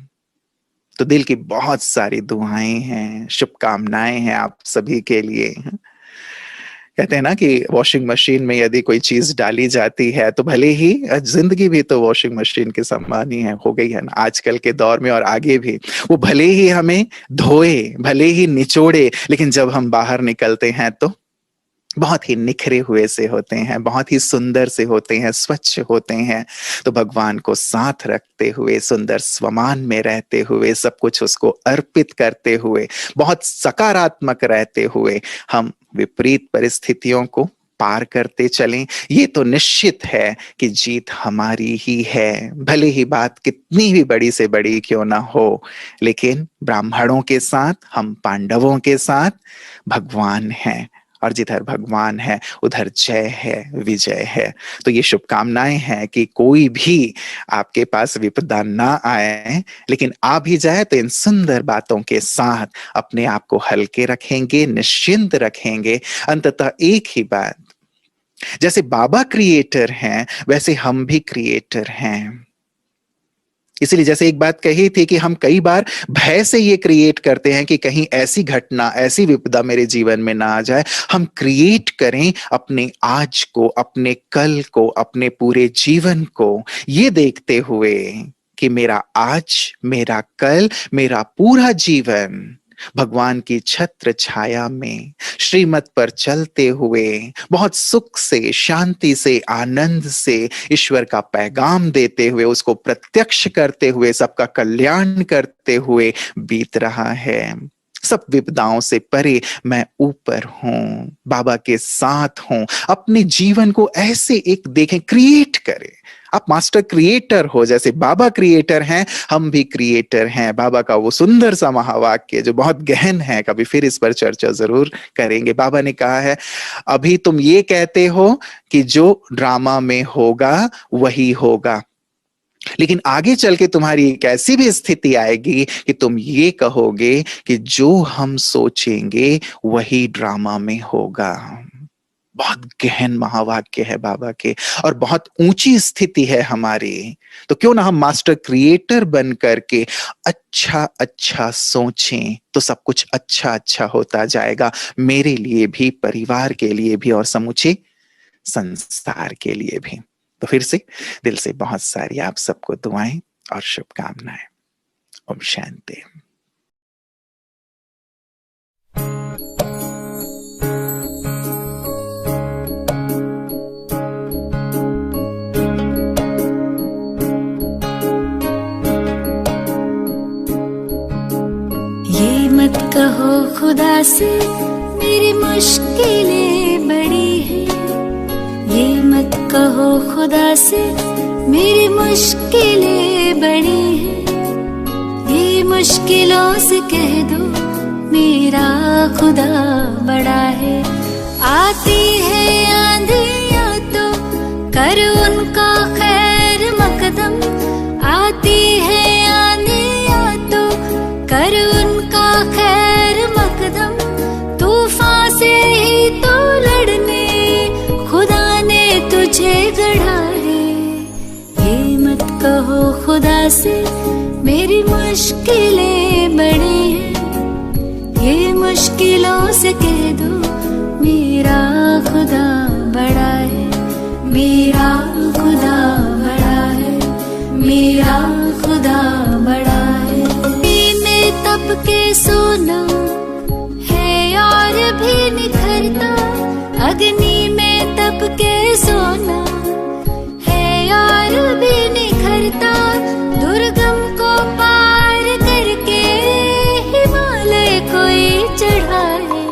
तो दिल की बहुत सारी दुआएं हैं, शुभकामनाएं हैं आप सभी के लिए। कहते हैं ना कि वॉशिंग मशीन में यदि कोई चीज डाली जाती है तो भले ही जिंदगी भी तो वॉशिंग मशीन के समान ही है, हो गई है ना आजकल के दौर में और आगे भी। वो भले ही हमें धोए, भले ही निचोड़े, लेकिन जब हम बाहर निकलते हैं तो बहुत ही निखरे हुए से होते हैं, बहुत ही सुंदर से होते हैं, स्वच्छ होते हैं। तो भगवान को साथ रखते हुए, सुंदर स्वमान में रहते हुए, सब कुछ उसको अर्पित करते हुए, बहुत सकारात्मक रहते हुए हम विपरीत परिस्थितियों को पार करते चलें। ये तो निश्चित है कि जीत हमारी ही है, भले ही बात कितनी भी बड़ी से बड़ी क्यों ना हो। लेकिन ब्राह्मणों के साथ, हम पांडवों के साथ भगवान हैं, और जिधर भगवान है उधर जय है, विजय है। तो ये शुभकामनाएं हैं कि कोई भी आपके पास विपदा ना आए, लेकिन आ भी जाए तो इन सुंदर बातों के साथ अपने आप को हल्के रखेंगे, निश्चिंत रखेंगे। अंततः एक ही बात, जैसे बाबा क्रिएटर हैं वैसे हम भी क्रिएटर हैं। इसलिए जैसे एक बात कही थी कि हम कई बार भय से ये क्रिएट करते हैं कि कहीं ऐसी घटना, ऐसी विपदा मेरे जीवन में ना आ जाए। हम क्रिएट करें अपने आज को, अपने कल को, अपने पूरे जीवन को, ये देखते हुए कि मेरा आज, मेरा कल, मेरा पूरा जीवन भगवान की छत्र छाया में श्रीमत पर चलते हुए बहुत सुख से, शांति से, आनंद से ईश्वर का पैगाम देते हुए, उसको प्रत्यक्ष करते हुए, सबका कल्याण करते हुए बीत रहा है। सब विपदाओं से परे मैं ऊपर हूं, बाबा के साथ हूं। अपने जीवन को ऐसे एक देखें, क्रिएट करें। आप मास्टर क्रिएटर हो, जैसे बाबा क्रिएटर हैं, हम भी क्रिएटर हैं। बाबा का वो सुंदर सा महावाक्य जो बहुत गहन है, कभी फिर इस पर चर्चा जरूर करेंगे। बाबा ने कहा है, अभी तुम ये कहते हो कि जो ड्रामा में होगा वही होगा, लेकिन आगे चल के तुम्हारी एक ऐसी भी स्थिति आएगी कि तुम ये कहोगे कि जो हम सोचेंगे वही ड्रामा में होगा। बहुत गहन महावाक्य है बाबा के, और बहुत ऊंची स्थिति है हमारी। तो क्यों ना हम मास्टर क्रिएटर बन करके अच्छा अच्छा सोचें, तो सब कुछ अच्छा अच्छा होता जाएगा, मेरे लिए भी, परिवार के लिए भी, और समूचे संसार के लिए भी। तो फिर से दिल से बहुत सारी आप सबको दुआएं और शुभकामनाएं। ओम शांति। ये मत कहो खुदा से मेरी मुश्किलें बड़ी हैं, ये मत कहो खुदा से मेरी मुश्किलें बड़ी हैं, ये मुश्किलों से कह दो मेरा खुदा बड़ा है। आती है आंधियाँ तो कर उनका खैर मकदम, आती है आंधियाँ तो कर उनका खैर मकदम, तूफान से ही तो लड़ने खुदा ने तुझे गढ़ा है। ये मत कहो खुदा से मेरी मुश्किलें बड़ी हैं, ये मुश्किलों से कह दो मेरा खुदा बड़ा है, मेरा खुदा बड़ा है, मेरा खुदा बड़ा है। में तप के सोना है और भी निखरता, अग्नि में तप के सोना है और भी निखरता, दुर्गम को पार करके हिमालय कोई चढ़ाए।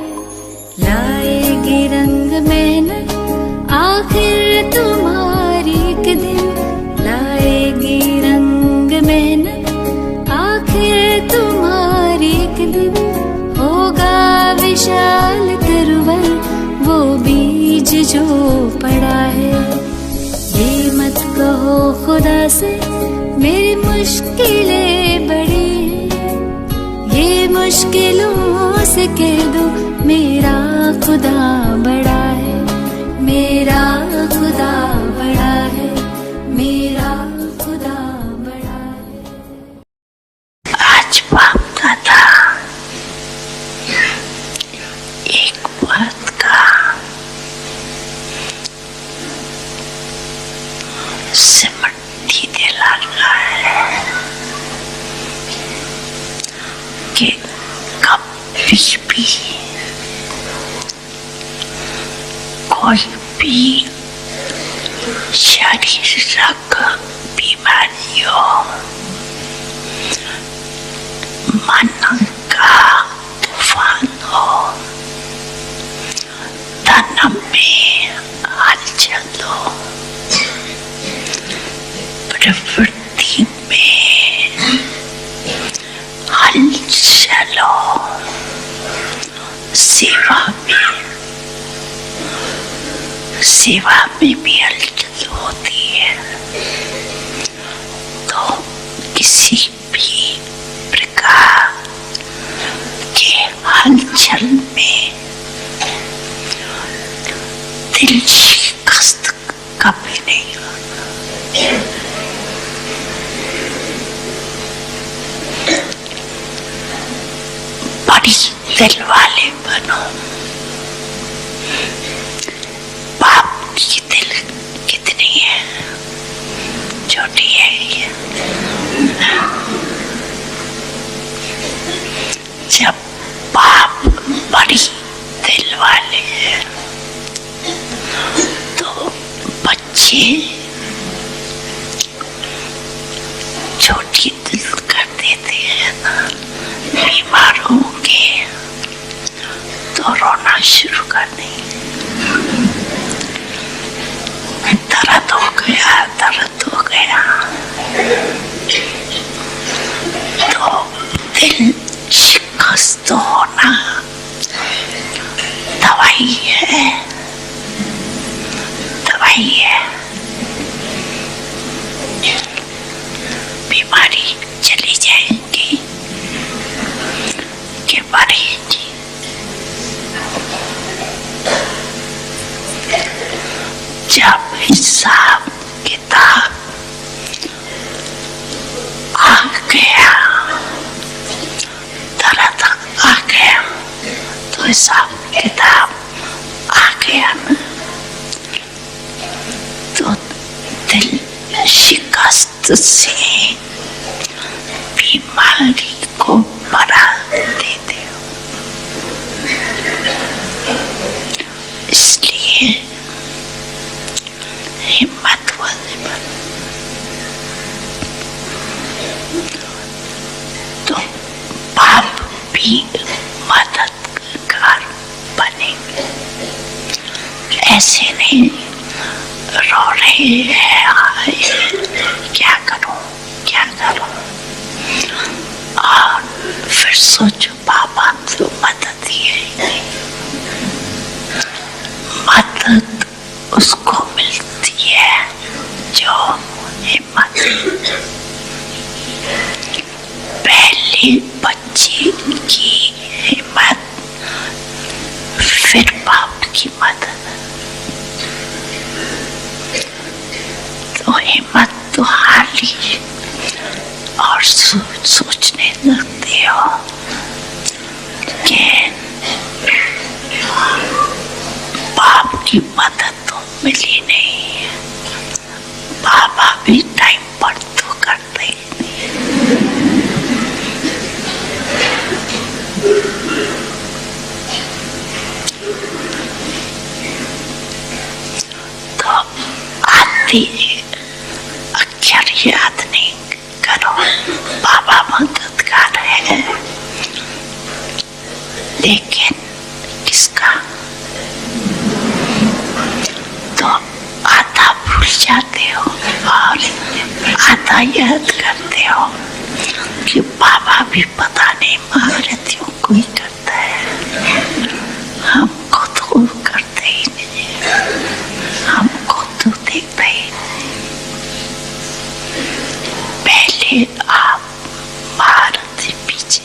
लाएगी रंग मेहनत आखिर तुम्हारी एक दिन, लाएगी रंग मेहनत आखिर तुम्हारी एक दिन, होगा विशाल तरवर वो बीज जो पड़ा है। ये मत कहो खुदा से मेरी मुश्किलें बड़ी हैं, ये मुश्किलों से कह दो मेरा खुदा बड़ा है, मेरा खुदा बड़ा है, मेरा खुदा बड़ा है। आज सिमटी दिलाना है कि कभी भी कोई भी शारीरिक बीमारियों, मन का तूफान हो, तन में हलचल हो, प्रवृत्ति में हलचल हो, सेवा में भी हलचल होती है, तो किसी भी प्रकार के हलचल में दिल शिकस्त कभी नहीं होता। बड़ी दिल वाले बनो। बाप की दिल कितनी है, छोटी है ये। जब बाप बड़ी दिल वाले हैं तो बच्चे छोटी दिल कर देते हैं ना। बीमार होंगे तो रोना शुरू कर देंगे। दर्द हो गया, दर्द हो गया, तो दिल शिकस्त होना दवाई है, दवाई है। बीमारी चली जाएगी कि बढ़ेगी। जब हिसाब किताब आ गया, दर्द आ गया, तो हिसाब किताब आ गया ना, तो दिल शिकस्त से बीमारी को बढ़ा देते हो। इसलिए हिम्मत वाले बनो। तो बाप भी मददगार बनेंगे। ऐसे नहीं रो रहे हैं, हाय क्या करूं, क्या करूं, और फिर सोचो पापा तो मदद ही है। मदद उसको मिलती है जो हिम्मत, पहले बच्चे की हिम्मत, फिर बाप की मदद। तो हिम्मत तो हार ली और सोचने लगते हो कि बाप की मदद तो मिली नहीं, बाबा भी टाइम पर तो करते ही नहीं। तो आती अक्षर याद नहीं करो, बाबा मददगार है, लेकिन किसका? तो आधा भूल जाते हो और आधा याद करते हो कि बाबा भी पता नहीं महारथियों को ही करता है, हमको तो करते ही नहीं, हमको तो देखते ही नहीं। पहले आप महारथी पीछे,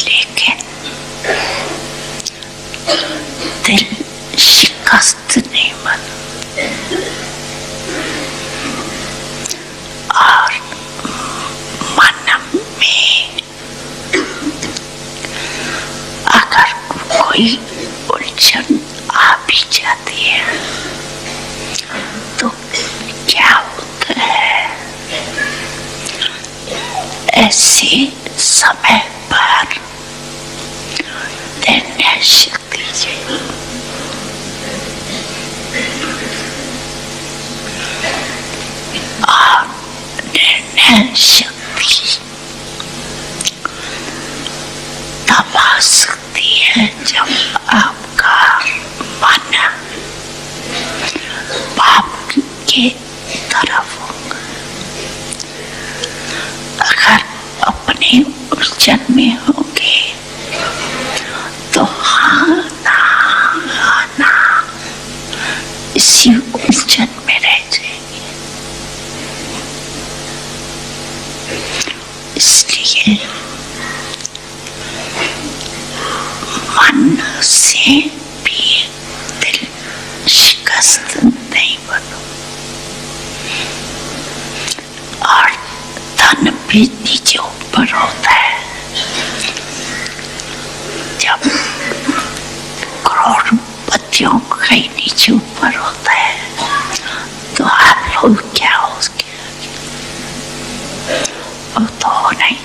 लेकिन दिल शिकस्त नहीं बना और मन में अगर कोई उलझन आ भी जाती है तो क्या होता है, ऐसे समय पर निर्णय शक्ति से और निर्णय शक्ति तब आ सकती है जब आपका मन पाप के तरफ होगा। अगर अपने उलझन में होंगे तो हाँ ना इसी उलझन में रह जाएंगे। इसलिए मन से भी दिल शिकस्त नहीं बनो और धन भी नीचे ऊपर होता है। जब करोड़पतियों का ही नीचे ऊपर होता है तो आप लोग क्या हो वो तो हो नहीं।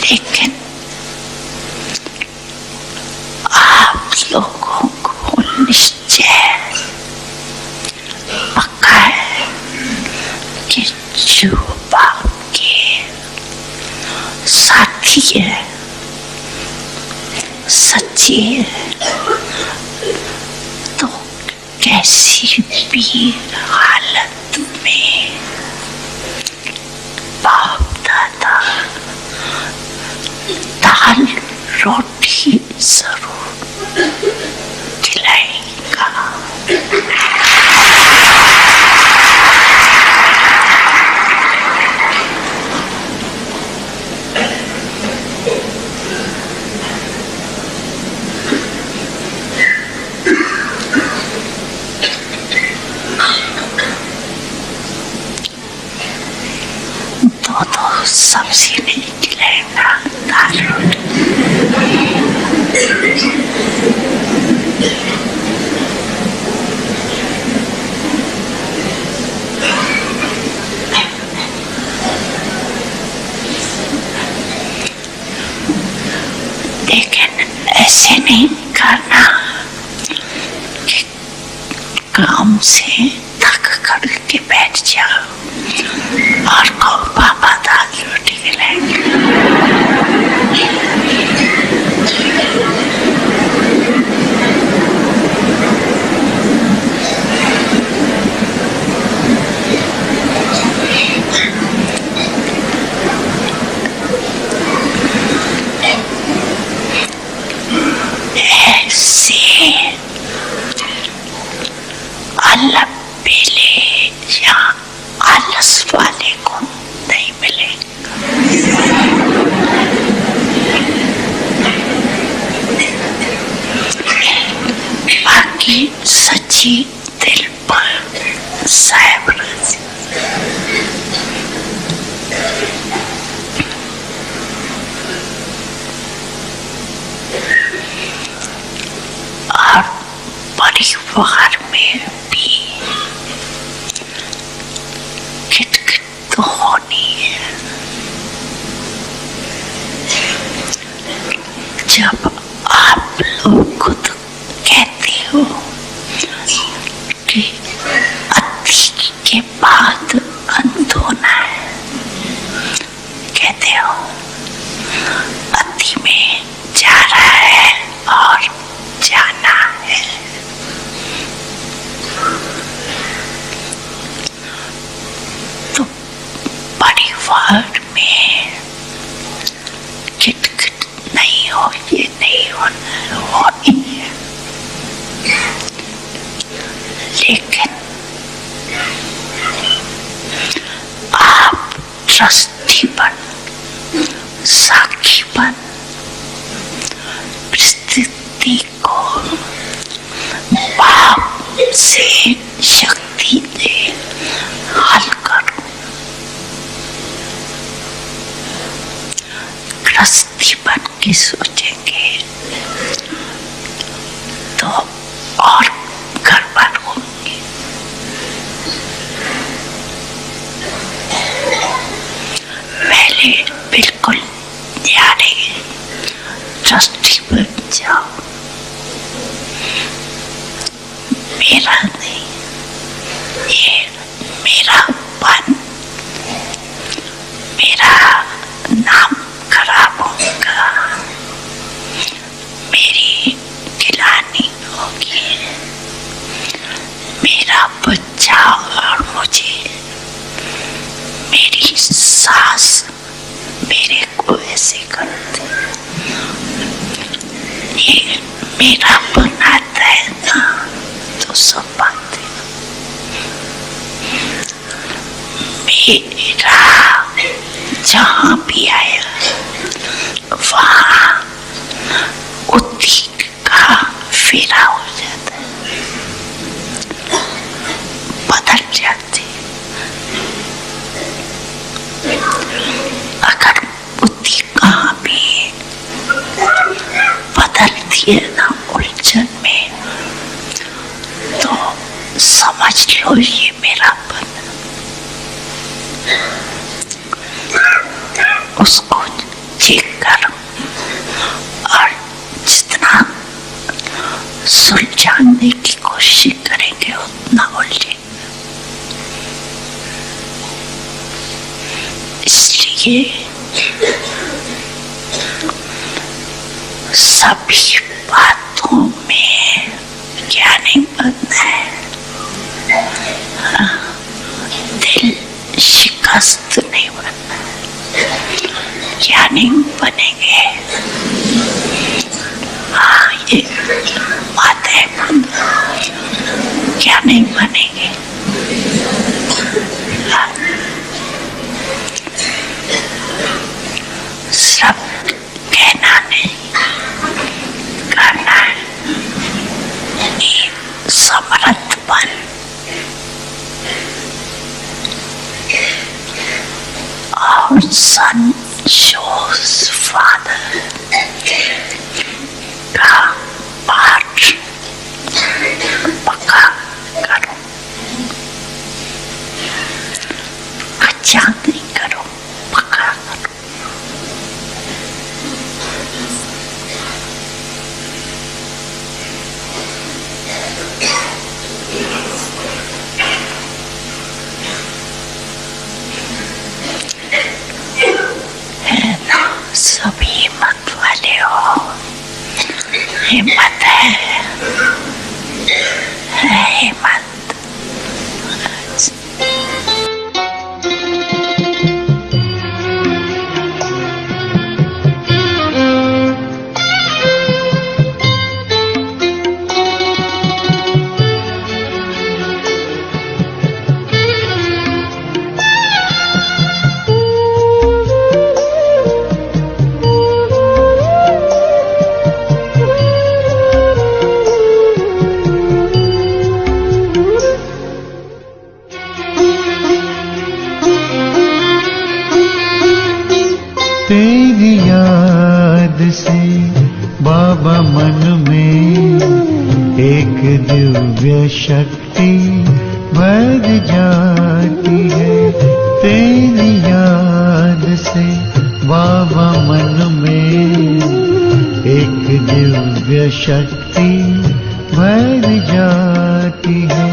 लेकिन आप लोगों को निश्चय पक्का है कि जो बाप के साथी है, सच्ची है, तो कैसी भी हालत में बाप दादा दाल रोटी जरूर खिलाएगा। तो सब्जी नहीं खिलाएगा, दाल रोटी। लेकिन ऐसे नहीं करना कि काम से थक कर के बैठ जाओ और को पापा दाल रोटी खिलाएंगे। ऐसे अलग बेले या आलस वाले को नहीं मिलेगा। बाकी सच्ची दिल पर साहब राजी। और परिवार में भी खिटखिट तो होनी है। जब आप लोग खुद कहते हो कि अति के बाद अंत होना है, कहते हो अति में जा रहा है और जाना है। तो परिवार में खिटखिट नहीं हो, ये नहीं होनी है। लेकिन आप ट्रस्टी बन, साक्षी बन, परिस्थिति को बाप से शक्ति दे हल करो। गृहस्थी बन के सोचेंगे ट्रस्टी बन जाओ, मेरा नहीं, ये मेरापन, मेरा नाम खराब होगा, मेरी गिलानी होगी, मेरा बच्चा और मुझे, मेरी सास मेरे को ऐसे करती, ये मेरा बनाता है ना, तो सब बातें मेरा जहाँ भी आया वहाँ उसी का फेरा हो जाता है, बदल जाती। अगर बुद्धि कहाँ भी बदलती है ना उलझन में, तो समझ लो ये मेरापन। उसको चेक करो और जितना सुलझाने की कोशिश करेंगे उतना उलझे। इसलिए सभी बातों में क्या नहीं बनना है, दिल शिकस्त नहीं बनना है, क्या नहीं बनेंगे। हाँ, ये बात है, क्या नहीं बनेंगे। सब कहना नहीं, करना है, समर्थ बन। और सन शोज फादर का पाठ पक्का करो, अच्छा नहीं करो, पक्का करो। है ना, सभी हिम्मत वाले हो, हिम्मत है हिम्मत। तेरी याद से बाबा मन में एक दिव्य शक्ति भर जाती है। तेरी याद से बाबा मन में एक दिव्य शक्ति भर जाती है।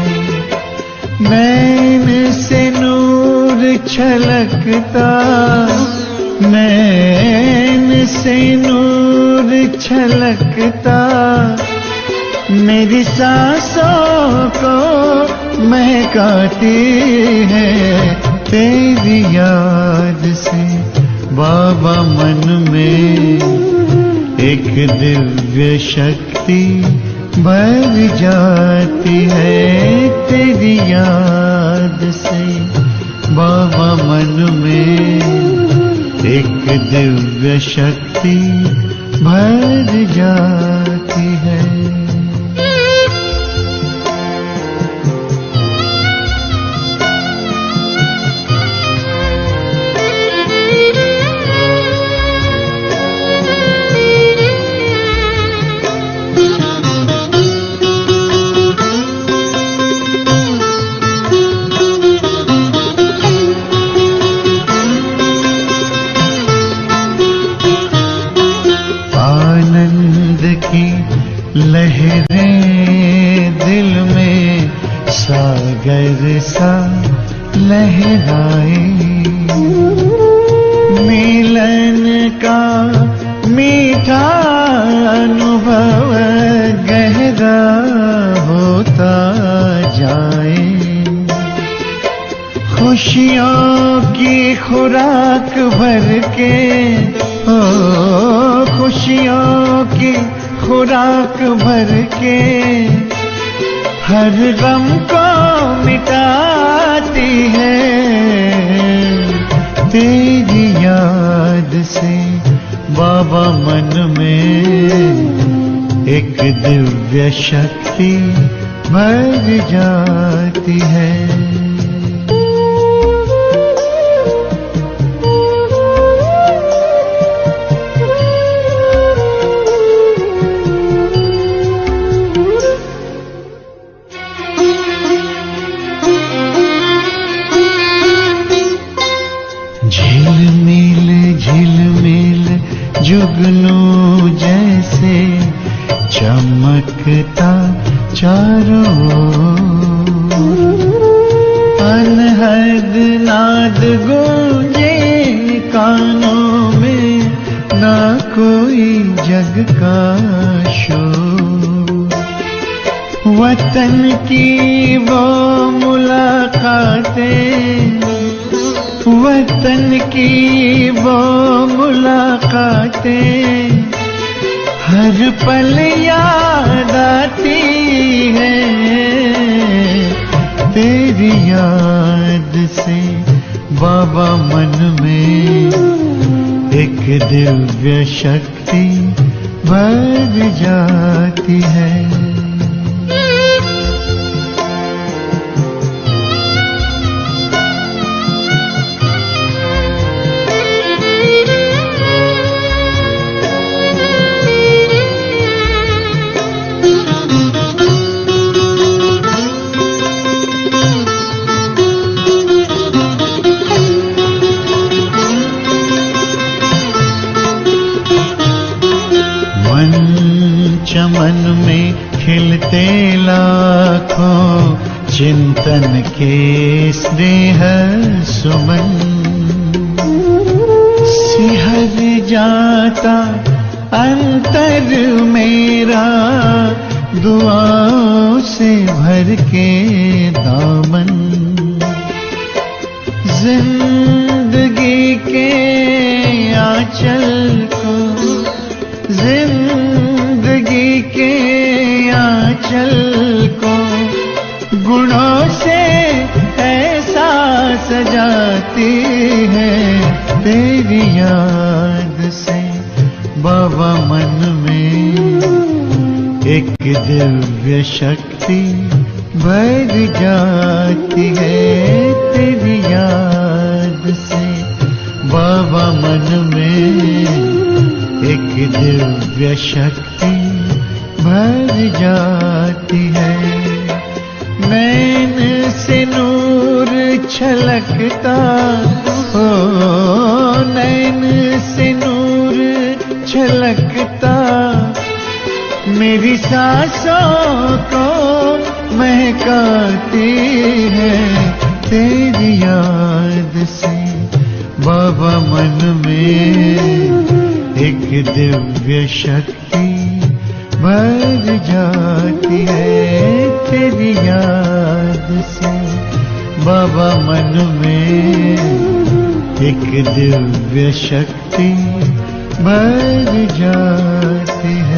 नैन से नूर छलकता, नैन से नूर छलकता, मेरी सांसों को महकाती है। तेरी याद से बाबा मन में एक दिव्य शक्ति भर जाती है। तेरी याद से बाबा मन में एक दिव्य शक्ति भर जाती है। लहरें दिल में सागर सा लहराए, मिलन का मीठा अनुभव गहरा होता जाए, खुशियों की खुराक भर के, ओ खुशियों की खुराक भर के हर गम को मिटाती है। तेरी याद से बाबा मन में एक दिव्य शक्ति भर जाती है। झिलमिल झिलमिल जुगनू जैसे चमकता चारों ओर, अनहद नाद गूंजे कानों में, ना कोई जग का शोर। वतन की वो मुलाकातें, वतन की वो मुलाकातें हर पल याद आती है। तेरी याद से बाबा मन में एक दिव्य शक्ति भर जाती है। चमन में खिलते लाखों चिंतन के स्नेह सुमन, सिहर जाता अंतर मेरा दुआओं से भर के दामन। जिंदगी के आंचल को, जिंदगी के आंचल को गुणों से ऐसा सजाती है। तेरी याद से बाबा मन में एक दिव्य शक्ति भर जाती है। तेरी याद से बाबा मन में एक दिव्य शक्ति भर जाती है। नैन से नूर छलकता हो, नैन से नूर छलकता मेरी सांसों को महकाती है। तेरी याद से बाबा मन में एक दिव्य शक्ति भर जाती है। तेरी याद से बाबा मन में एक दिव्य शक्ति भर जाती है।